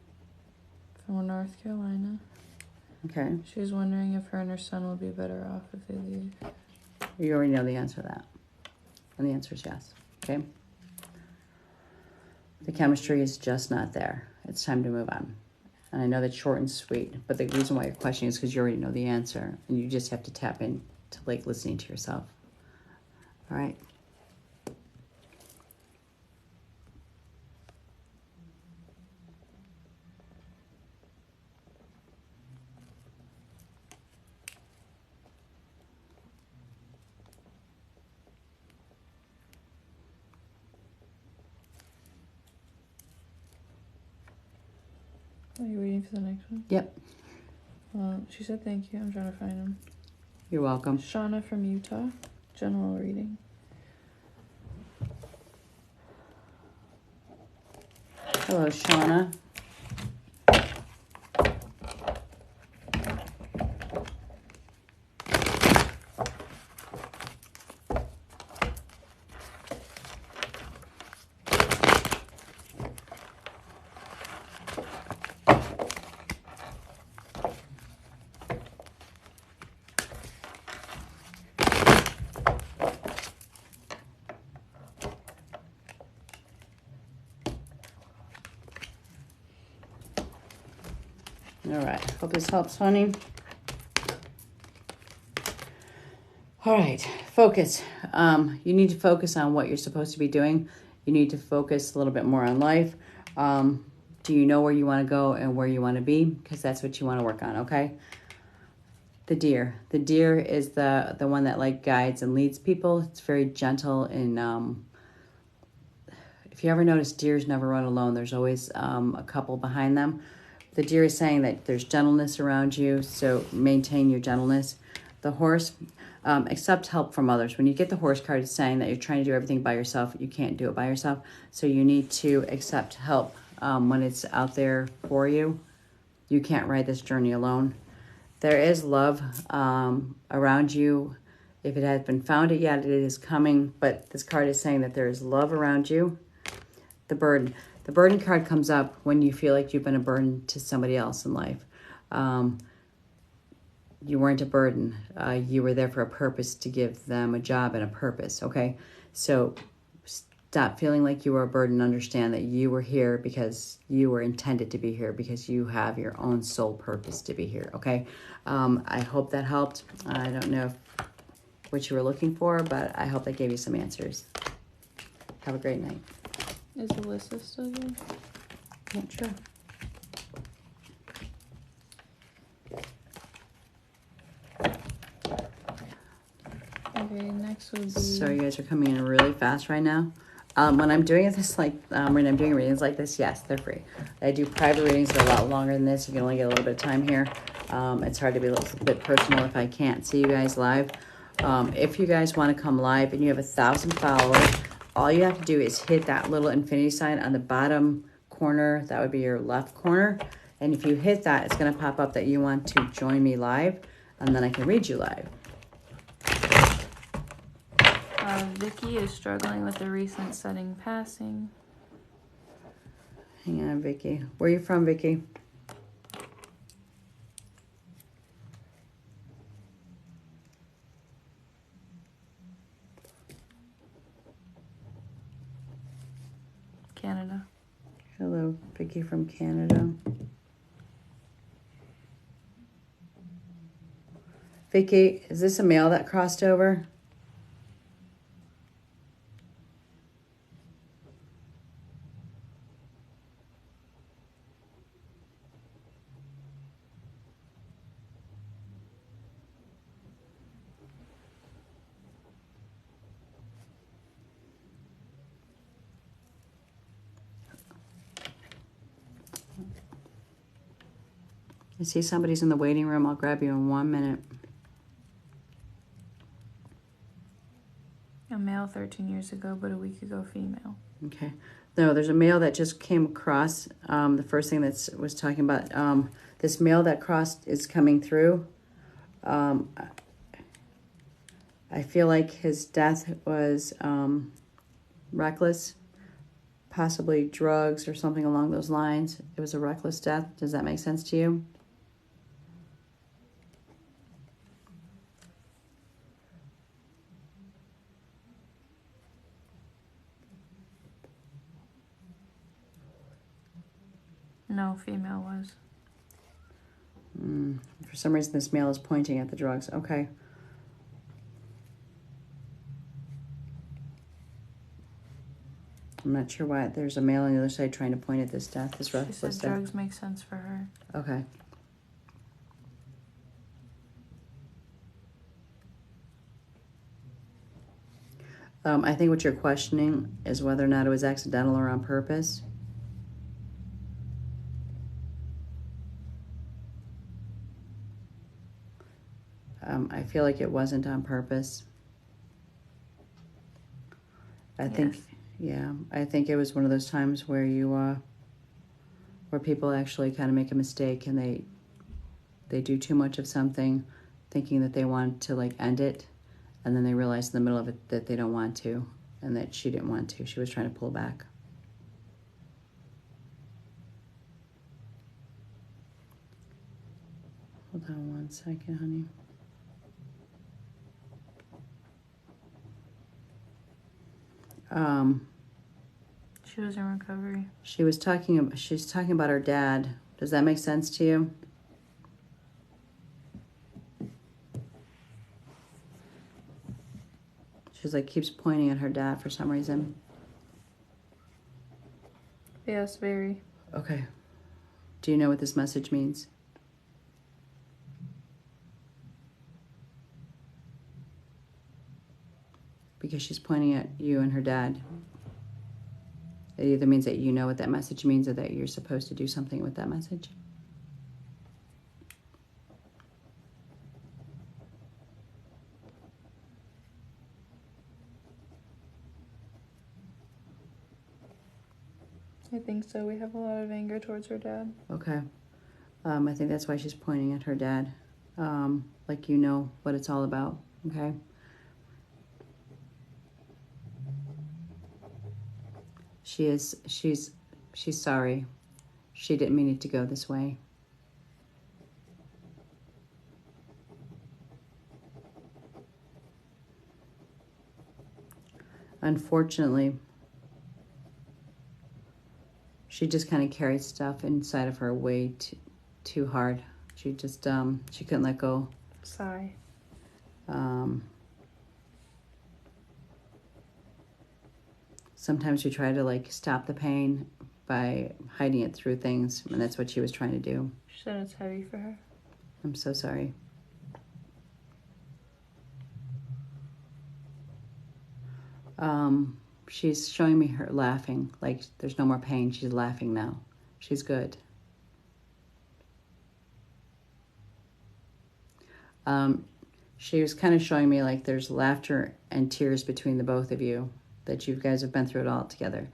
from North Carolina. Okay. She's wondering if her and her son will be better off if they leave. You already know the answer to that. And the answer is yes. Okay. The chemistry is just not there. It's time to move on. And I know that's short and sweet, but the reason why you're questioning is because you already know the answer and you just have to tap in to like listening to yourself. All right. Are you reading for the next one? Yep. She said thank you. I'm trying to find him. You're welcome. Shauna from Utah. General reading. Hello, Shauna. All right. Hope this helps, honey. All right. Focus. You need to focus on what you're supposed to be doing. You need to focus a little bit more on life. Do you know where you want to go and where you want to be? Because that's what you want to work on, okay? The deer. The deer is the one that like guides and leads people. It's very gentle and if you ever notice, deers never run alone. There's always a couple behind them. The deer is saying that there's gentleness around you, so maintain your gentleness. The horse, accept help from others. When you get the horse card, it's saying that you're trying to do everything by yourself. You can't do it by yourself, so you need to accept help when it's out there for you. You can't ride this journey alone. There is love around you. If it has been found it yet, it is coming, but this card is saying that there is love around you. The burden. The burden card comes up when you feel like you've been a burden to somebody else in life. You weren't a burden. You were there for a purpose, to give them a job and a purpose, okay? So stop feeling like you were a burden. Understand that you were here because you were intended to be here, because you have your own sole purpose to be here, okay? I hope that helped. I don't know what you were looking for, but I hope that gave you some answers. Have a great night. Is Alyssa still here? Not sure. Okay, next would be... So you guys are coming in really fast right now. When I'm doing this, when I'm doing readings like this, yes, they're free. I do private readings that are a lot longer than this. You can only get a little bit of time here. It's hard to be a little bit personal if I can't see you guys live. If you guys want to come live and you have 1,000 followers, all you have to do is hit that little infinity sign on the bottom corner. That would be your left corner. And if you hit that, it's going to pop up that you want to join me live, and then I can read you live. Vicky is struggling with a recent sudden passing. Hang on, Vicky. Where are you from, Vicky? Canada. Hello, Vicky from Canada. Vicky, is this a male that crossed over? I see somebody's in the waiting room. I'll grab you in 1 minute. A male 13 years ago, but a week ago female. Okay. No, there's a male that just came across. The first thing that was talking about, this male that crossed is coming through. I feel like his death was reckless, possibly drugs or something along those lines. It was a reckless death. Does that make sense to you? No, female was. For some reason, this male is pointing at the drugs. Okay. I'm not sure why there's a male on the other side trying to point at this death. This She reckless said death. drugs make sense for her. Okay. I think what you're questioning is whether or not it was accidental or on purpose. I feel like it wasn't on purpose. I think, yeah, I think it was one of those times where you, where people actually kind of make a mistake and they do too much of something, thinking that they want to like end it, and then they realize in the middle of it that they don't want to, and that she didn't want to. She was trying to pull back. Hold on 1 second, honey. She was in recovery. She's talking about her dad. Does that make sense to you? She's like keeps pointing at her dad for some reason. Yes, very. Okay. Do you know what this message means? Because she's pointing at you and her dad. It either means that you know what that message means or that you're supposed to do something with that message. I think so. We have a lot of anger towards her dad. Okay. I think that's why she's pointing at her dad. Like you know what it's all about. Okay. She's sorry. She didn't mean it to go this way. Unfortunately, she just kind of carried stuff inside of her way too hard. She just she couldn't let go. Sigh. Sometimes we try to like stop the pain by hiding it through things, and that's what she was trying to do. She said it's heavy for her. I'm so sorry. She's showing me her laughing, like there's no more pain. She's laughing now. She's good. She was kind of showing me like there's laughter and tears between the both of you, that you guys have been through it all together.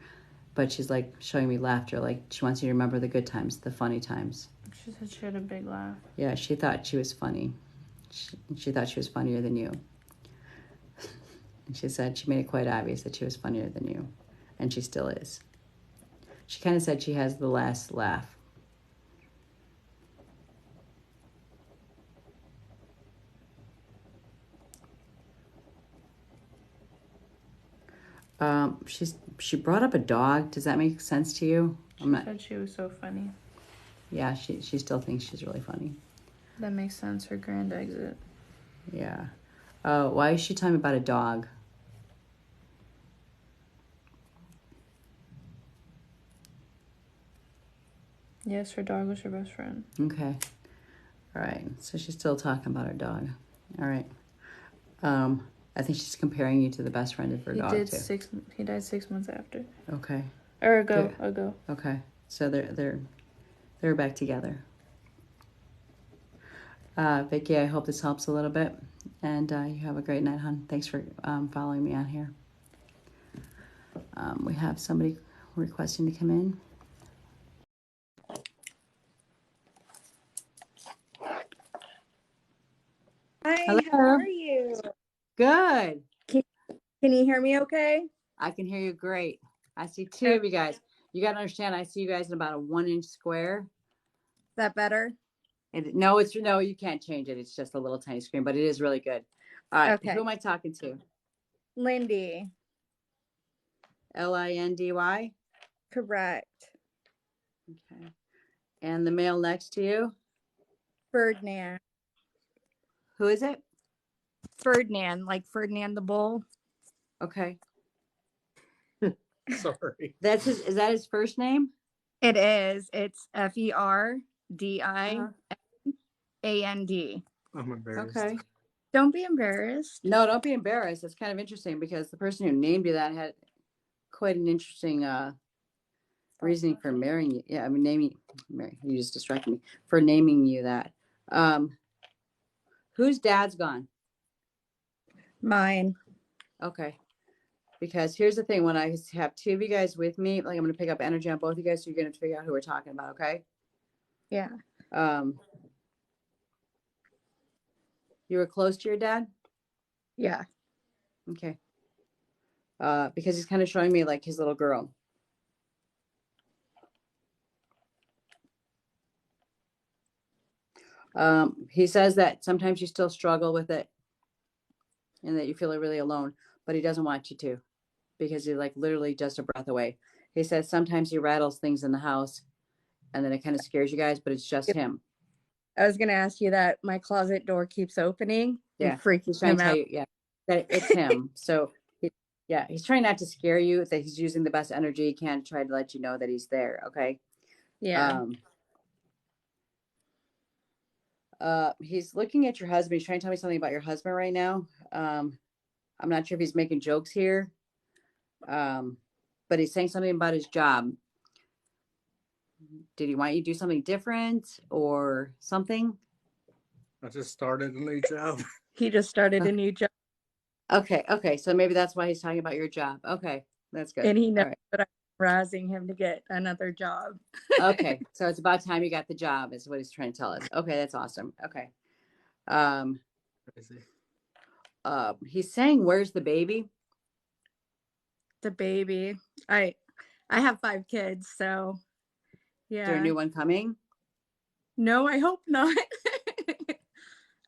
But she's like showing me laughter, like she wants you to remember the good times, the funny times. She said she had a big laugh. Yeah, she thought she was funny. She thought she was funnier than you. And she said she made it quite obvious that she was funnier than you. And she still is. She kind of said she has the last laugh. She brought up a dog. Does that make sense to you? She said she was so funny. Yeah, she still thinks she's really funny. That makes sense. Her grand exit. Yeah. Why is she telling me about a dog? Yes, her dog was her best friend. Okay. All right. So she's still talking about her dog. All right. I think she's comparing you to the best friend of her dog too. He died 6 months after. Okay. Or ago. Okay. So they're back together. Vicky, I hope this helps a little bit, and you have a great night, hon. Thanks for following me on here. We have somebody requesting to come in. Hi, Hello. how are you? Good. Can you hear me okay? I can hear you great. I see two of you guys. You got to understand, I see you guys in about a 1-inch square. Is that better? No, you can't change it. It's just a little tiny screen, but it is really good. All right. Okay. Who am I talking to? Lindy. Lindy? Correct. Okay. And the male next to you? Ferdinand. Who is it? Ferdinand, like Ferdinand the Bull. Okay. Sorry. Is that his first name? It is. It's Ferdinand. I'm embarrassed. Okay. Don't be embarrassed. No, don't be embarrassed. It's kind of interesting because the person who named you that had quite an interesting reasoning for marrying you. Yeah, I mean, you just distracted me for naming you that. Whose dad's gone? Mine. Okay. Because here's the thing, when I have two of you guys with me, like I'm going to pick up energy on both of you guys, so you're going to figure out who we're talking about, okay? Yeah. You were close to your dad? Yeah. Okay. Because he's kind of showing me like his little girl. He says that sometimes you still struggle with it and that you feel really alone, but he doesn't want you to, because you're like literally just a breath away. He says sometimes he rattles things in the house and then it kind of scares you guys, but it's just him. I was going to ask you that. My closet door keeps opening. Yeah. And freaking He's trying him to tell out. you, yeah, that it's him. So Yeah, he's trying not to scare you, that he's using the best energy he can to try to let you know that he's there, okay? Yeah. He's looking at your husband. He's trying to tell me something about your husband right now. I'm not sure if he's making jokes here. But he's saying something about his job. Did he want you to do something different or something? I just started a new job. He just started a new job Okay. So maybe that's why he's talking about your job. Okay, that's good. and he knows All right. that I'm razzing him to get another job. Okay, so it's about time you got the job, is what he's trying to tell us. Okay, that's awesome. Okay. Um, Crazy. he's saying, "Where's the baby?" The baby. I have 5 kids, so Is there a yeah. new one coming? No, I hope not.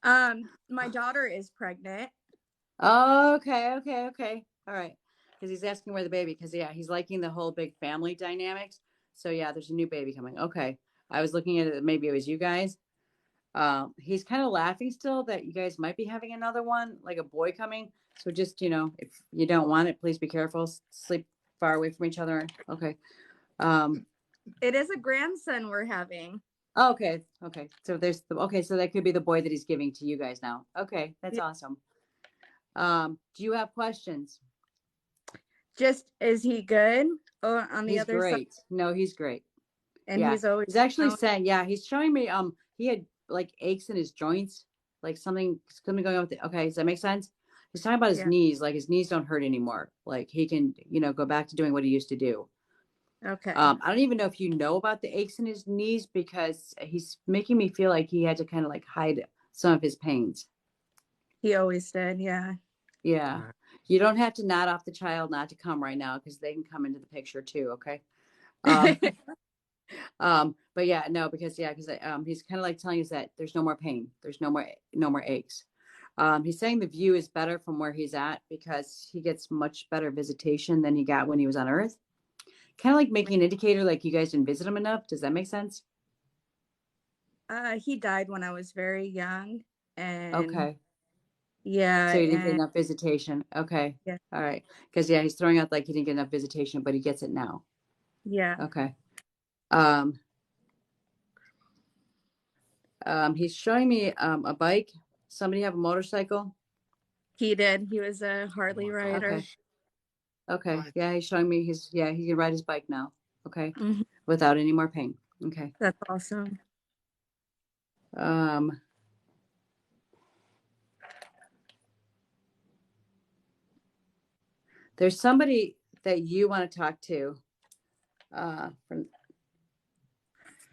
My daughter is pregnant. Okay. All right. Because he's asking where the baby, because yeah, he's liking the whole big family dynamics. So yeah, there's a new baby coming. Okay. I was looking at it, maybe it was you guys. He's kind of laughing still that you guys might be having another one, like a boy coming. So just, if you don't want it, please be careful. Sleep far away from each other. Okay. It is a grandson we're having. Okay. So so that could be the boy that he's giving to you guys now. Okay, that's Yeah. awesome. Do you have questions? Just, is he good? Oh, on the He's other side, great. No, he's great. and Yeah. he's always He's actually down. saying, yeah, he's showing me he had like aches in his joints, like something going on with it. Okay, does that make sense? He's talking about his Yeah. knees, like his knees don't hurt anymore. Like he can, go back to doing what he used to do. Okay. I don't even know if you know about the aches in his knees, because he's making me feel like he had to kind of like hide some of his pains. He always did. Yeah. Yeah. You don't have to nod off the child not to come right now, because they can come into the picture too. Okay. But yeah, no, because he's kind of like telling us that there's no more pain. There's no more aches. He's saying the view is better from where he's at, because he gets much better visitation than he got when he was on Earth. Kind of like making an indicator like you guys didn't visit him enough. Does that make sense? He died when I was very young, and Okay. yeah, So you didn't get and enough visitation. Okay. yeah, All right. Because yeah, he's throwing out like he didn't get enough visitation, but he gets it now. yeah. Okay. He's showing me a bike. Somebody have a motorcycle? He did. He was a Oh Harley my rider. Okay. gosh. Okay. What? Yeah, he's showing me he can ride his bike now. Okay. Mhm. Without any more pain. Okay. That's awesome. There's somebody that you want to talk to. Am I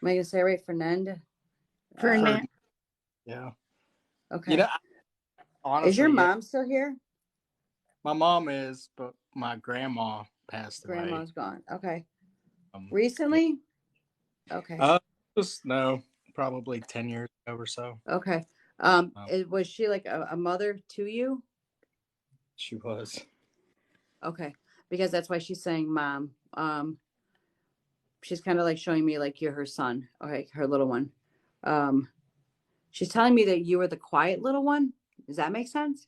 going to say it right? Fernand? Fernand. Yeah. Okay. You know, honestly, Is your mom still here? my mom is, but my grandma passed away. Grandma's gone. Okay. Yeah. Recently? Okay. No, probably 10 years ago or so. Okay. Was she like a mother to you? She was. Okay. Because that's why she's saying mom. She's kind of like showing me like you're her son. Okay, her little one. She's telling me that you were the quiet little one. Does that make sense?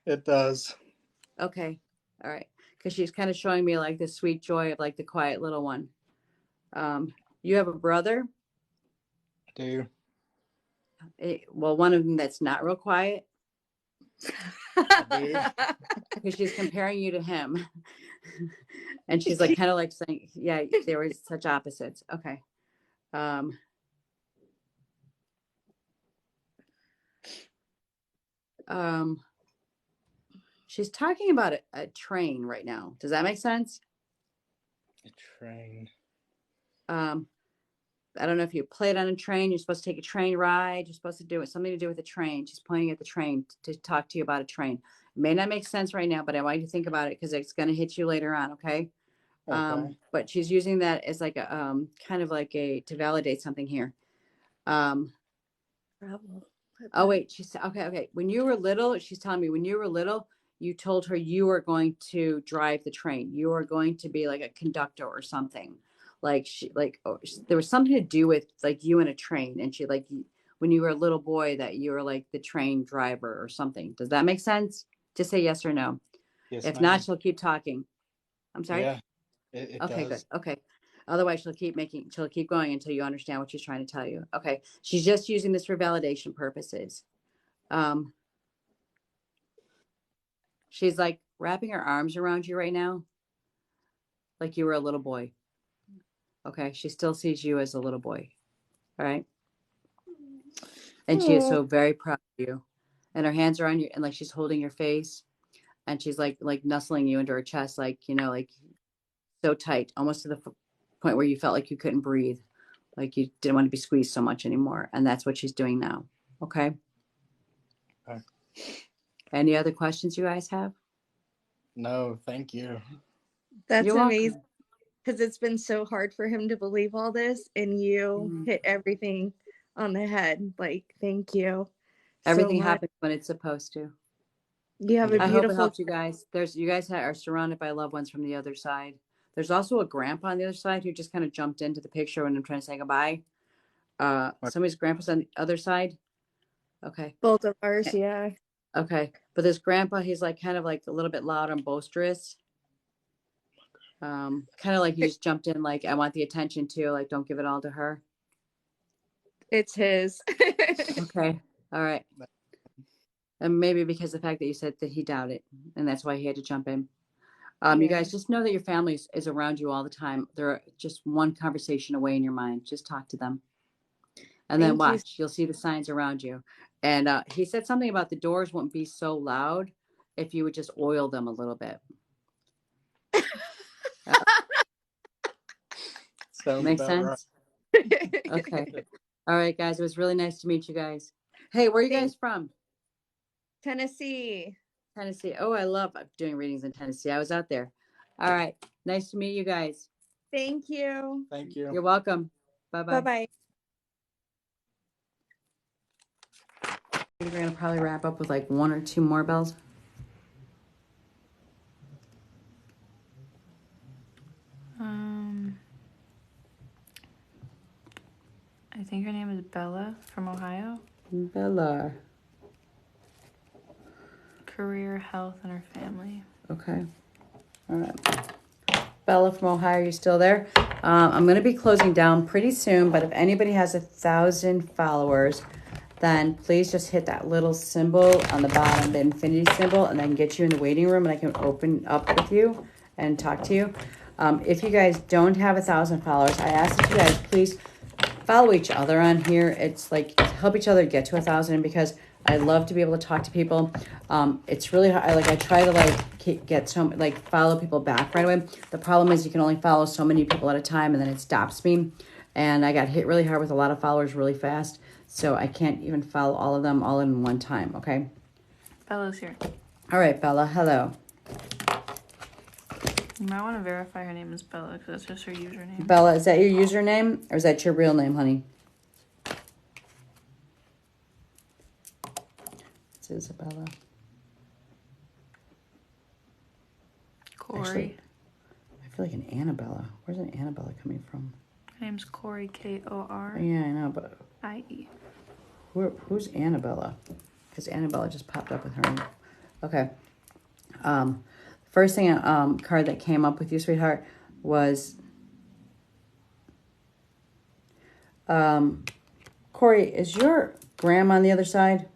It does. Okay. All right. Because she's kind of showing me like the sweet joy of like the quiet little one. You have a brother? I do. Well, one of them that's not real quiet. I Because she's comparing you to him. And she's like kind of like saying, yeah, they were such opposites. Okay. She's talking about a train right now. Does that make sense? A train. I don't know if you played on a train. You're supposed to take a train ride. You're supposed to do it something to do with a train. She's pointing at the train to talk to you about a train. It may not make sense right now, but I want you to think about it because it's going to hit you later on. Okay. Okay. But she's using that as like a kind of like to validate something here. Travel. Oh wait, she said okay. When you were little, she's telling me when you were little, you told her you were going to drive the train. You were going to be like a conductor or something. Like there was something to do with like you in a train, and when you were a little boy that you were like the train driver or something. Does that make sense? Just say yes or no. Yes, If ma'am. not, she'll keep talking. I'm sorry? Yeah, it Okay, good. does. Okay. Otherwise, she'll keep going until you understand what she's trying to tell you. Okay. She's just using this for validation purposes. She's like wrapping her arms around you right now, like you were a little boy. Okay. She still sees you as a little boy. All right. And she is so very proud of you. And her hands are on you, and like she's holding your face, and she's like nuzzling you into her chest, like, like so tight, almost to the point where you felt like you couldn't breathe, like you didn't want to be squeezed so much anymore. And that's what she's doing now. Okay. Okay. Any other questions you guys have? No, thank you. That's You're amazing welcome. because it's been so hard for him to believe all this, and you hit everything on the head. Like, thank you so Everything much. happens when it's supposed to. You have a I hope it beautiful. helps you guys. You guys are surrounded by loved ones from the other side. There's also a grandpa on the other side who just kind of jumped into the picture when I'm trying to say goodbye. Somebody's grandpa's on the other side. Okay. Both of ours, yeah. Okay. But this grandpa, he's like kind of like a little bit loud and boisterous. Kind of like he just jumped in, like, I want the attention too, like, don't give it all to her. It's his. Okay. All right. And maybe because the fact that you said that he doubted, and that's why he had to jump in. You guys just know that your family is around you all the time. They're just one conversation away in your mind. Just talk to them. And then watch. You'll see the signs around you. And he said something about the doors won't be so loud if you would just oil them a little bit. Makes sense? Right. Okay. All right, guys. It was really nice to meet you guys. Hey, where are you guys from? Tennessee. Tennessee. Oh, I love doing readings in Tennessee. I was out there. All right. Nice to meet you guys. Thank you. Thank you. You're welcome. Bye-bye. Bye-bye. We're going to probably wrap up with like 1 or 2 more bells. I think her name is Bella from Ohio. Bella. Career, health, and her family. Okay. All right. Bella from Ohio, are you still there? I'm going to be closing down pretty soon, but if anybody has 1,000 followers, then please just hit that little symbol on the bottom, the infinity symbol, and I can get you in the waiting room and I can open up with you and talk to you. If you guys don't have 1,000 followers, I ask that you guys please follow each other on here. It's like help each other get to 1,000 because I love to be able to talk to people. It's really hard. I try to follow people back right away. The problem is you can only follow so many people at a time, and then it stops me. And I got hit really hard with a lot of followers really fast, so I can't even follow all of them all in one time. Okay. Bella's here. All right, Bella. Hello. You might want to verify her name is Bella because that's just her username. Bella, is that your username or is that your real name, honey? It's Isabella. Corey. Actually, I feel like an Annabella. Where's an Annabella coming from? Her name's Corey, K-O-R-I-E. Yeah, I know, but who's Annabella? Because Annabella just popped up with her name. Okay. First thing, card that came up with you, sweetheart, was Corey, is your grandma on the other side?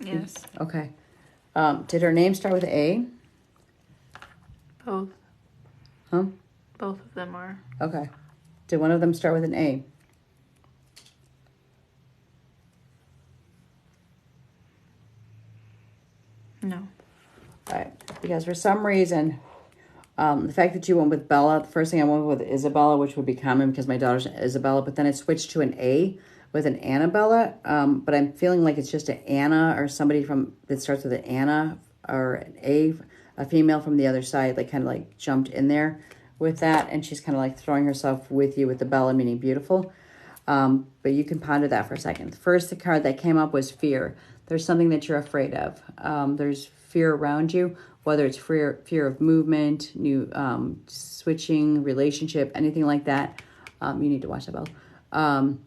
Yes. Okay. Did her name start with A? Both. Huh? Both of them are. Okay. Did one of them start with an A? No. All right. Because for some reason, the fact that you went with Bella, the first thing I went with Isabella, which would be common because my daughter's Isabella, but then it switched to an A with an Annabella. But I'm feeling like it's just an Anna or somebody that starts with an Anna or an a female from the other side, like kind of like jumped in there with that. And she's kind of like throwing herself with you with the Bella, meaning beautiful. But you can ponder that for a second. First, the card that came up was fear. there's something that you're afraid of. There's fear around you, whether it's fear of movement, new switching, relationship, anything like that. You need to watch that, Belle.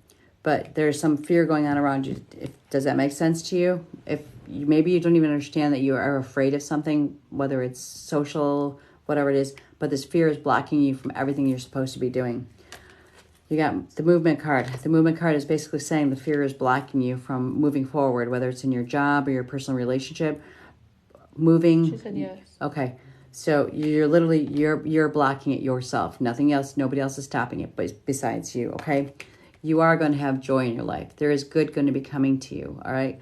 But there's some fear going on around you. Does that make sense to you? If maybe you don't even understand that you are afraid of something, whether it's social, whatever it is, but this fear is blocking you from everything you're supposed to be doing. You got the movement card. The movement card is basically saying the fear is blocking you from moving forward, whether it's in your job or your personal relationship. Moving. She said yes. Okay. So you're blocking it yourself. Nothing else, nobody else is stopping it besides you, okay? You are going to have joy in your life. There is good going to be coming to you, all right?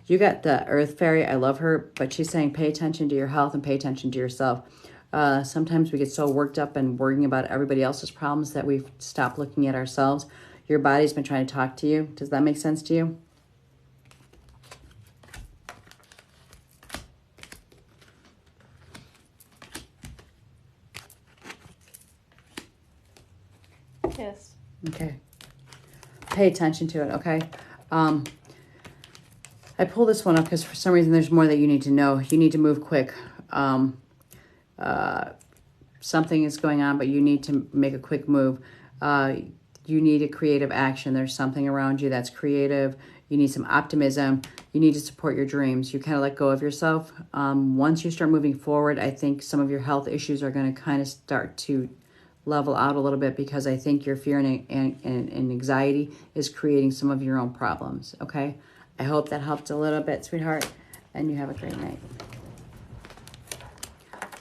You got the Earth Fairy. I love her, but she's saying pay attention to your health and pay attention to yourself. Sometimes we get so worked up and worrying about everybody else's problems that we've stopped looking at ourselves. Your body's been trying to talk to you. Does that make sense to you? Yes. Okay. Pay attention to it, okay? I pull this one up because for some reason there's more that you need to know. You need to move quick. Something is going on, but you need to make a quick move. You need a creative action. There's something around you that's creative. You need some optimism. You need to support your dreams. You kind of let go of yourself. Once you start moving forward, I think some of your health issues are going to kind of start to level out a little bit because I think your fear and anxiety is creating some of your own problems, okay? I hope that helped a little bit, sweetheart, and you have a great night.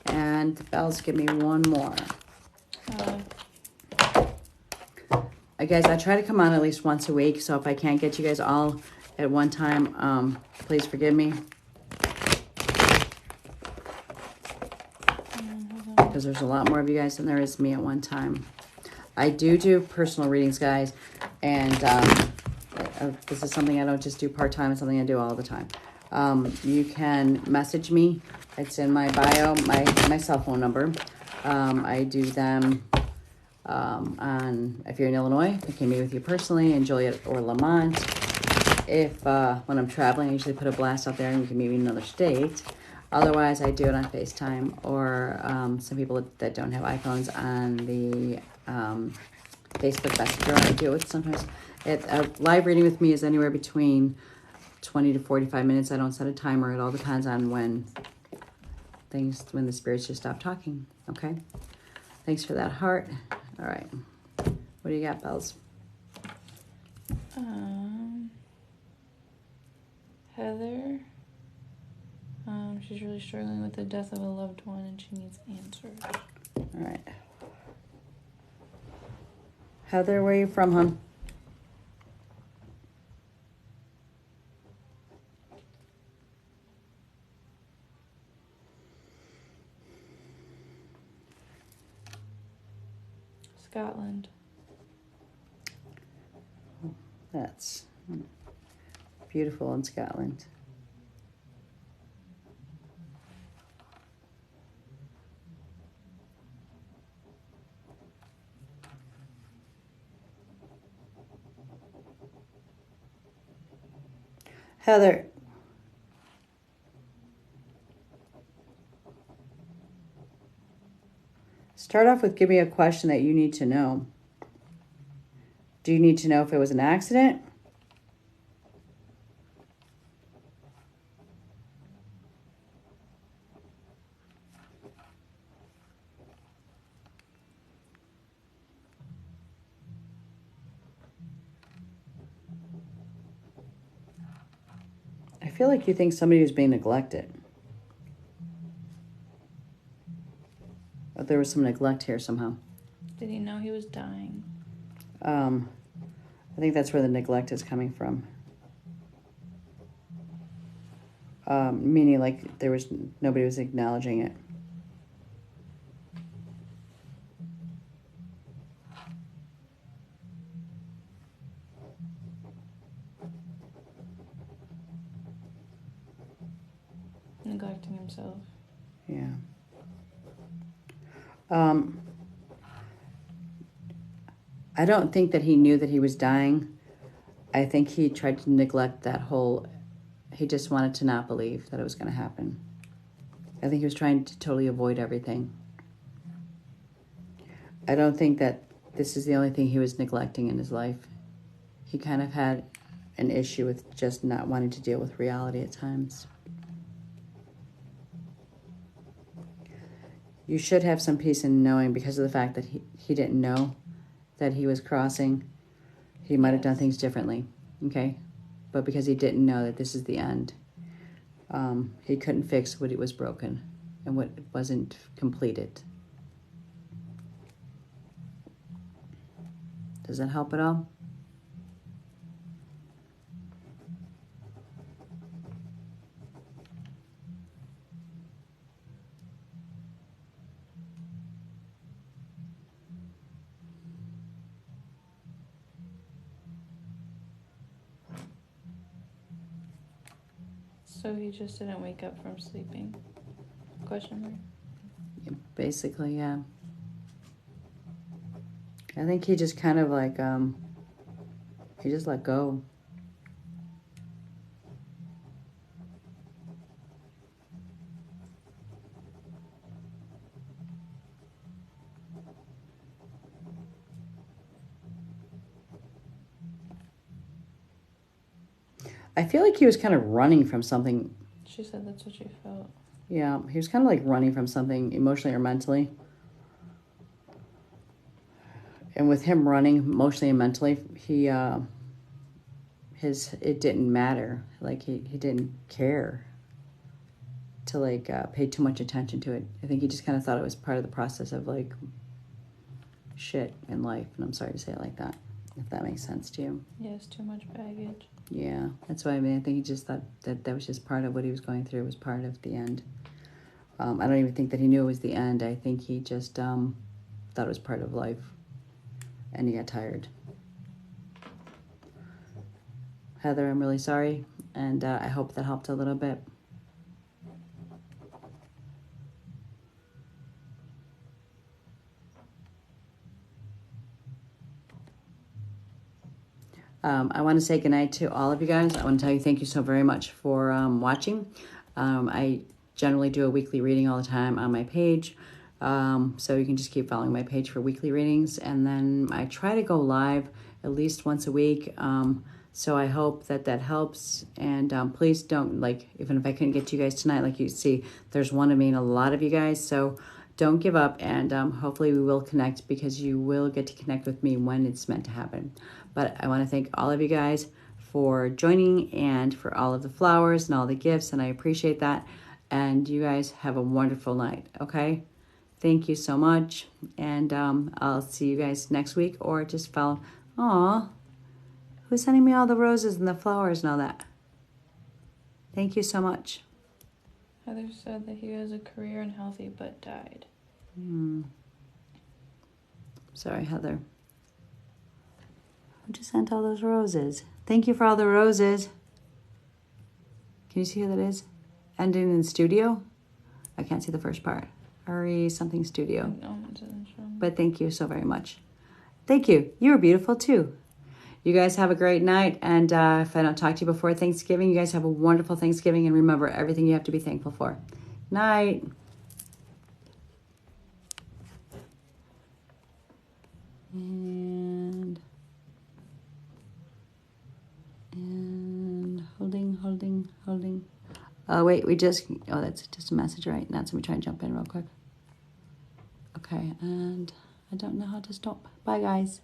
And Bells, give me one more. Guys, I try to come on at least once a week, so if I can't get you guys all at one time, please forgive me. Because there's a lot more of you guys than there is me at one time. I do personal readings, guys, and this is something I don't just do part-time. It's something I do all the time. You can message me. It's in my bio, my cell phone number. I do them if you're in Illinois, I can meet with you personally in Joliet or Lamont. If when I'm traveling, I usually put a blast out there and you can meet me in another state. Otherwise, I do it on FaceTime or some people that don't have iPhones on the Facebook Messenger. I do it sometimes. A live reading with me is anywhere between 20 to 45 minutes. I don't set a timer. It all depends on when the spirits just stop talking. Okay. Thanks for that heart. All right. What do you got, Bells? Heather. She's really struggling with the death of a loved one and she needs answers. All right. Heather, where are you from, hon? Scotland. That's beautiful in Scotland. Heather, start off with give me a question that you need to know. Do you need to know if it was an accident? I feel like you think somebody was being neglected. But there was some neglect here somehow. Did he know he was dying? I think that's where the neglect is coming from. Meaning like nobody was acknowledging it. Neglecting himself. Yeah. I don't think that he knew that he was dying. I think he tried to neglect that whole he just wanted to not believe that it was going to happen. I think he was trying to totally avoid everything. I don't think that this is the only thing he was neglecting in his life. He kind of had an issue with just not wanting to deal with reality at times. You should have some peace in knowing, because of the fact that he didn't know that he was crossing, he might have done things differently, okay? But because he didn't know that this is the end, he couldn't fix what was broken and what wasn't completed. Does that help at all? So he just didn't wake up from sleeping? Question mark. Yeah, basically, yeah. I think he just kind of like, he just let go. I feel like he was kind of running from something. She said that's what she felt. Yeah, he was kind of like running from something emotionally or mentally. And with him running emotionally and mentally, it didn't matter. Like he didn't care to like pay too much attention to it. I think he just kind of thought it was part of the process of like shit in life. And I'm sorry to say it like that, if that makes sense to you. Yeah, it's too much baggage. Yeah, that's why I mean. I think he just thought that was just part of what he was going through. It was part of the end. I don't even think that he knew it was the end. I think he just thought it was part of life, and he got tired. Heather, I'm really sorry, and I hope that helped a little bit. I want to say goodnight to all of you guys. I want to tell you thank you so very much for watching. I generally do a weekly reading all the time on my page. So you can just keep following my page for weekly readings. And then I try to go live at least once a week. So I hope that helps. And please don't, like, even if I couldn't get to you guys tonight, like you see, there's one of me and a lot of you guys. So don't give up. And hopefully we will connect, because you will get to connect with me when it's meant to happen. But I want to thank all of you guys for joining and for all of the flowers and all the gifts. And I appreciate that. And you guys have a wonderful night, okay? Thank you so much. And I'll see you guys next week, or just follow. Aw, who's sending me all the roses and the flowers and all that? Thank you so much. Heather said that he has a career and healthy, but died. Sorry, Heather. Who just sent all those roses? Thank you for all the roses. Can you see who that is? Ending in studio? I can't see the first part. Ari something studio. But thank you so very much. Thank you. You were beautiful too. You guys have a great night. And if I don't talk to you before Thanksgiving, you guys have a wonderful Thanksgiving. And remember everything you have to be thankful for. Night. And holding. Oh, wait, that's just a message right now. So let me try and jump in real quick. Okay, and I don't know how to stop. Bye, guys.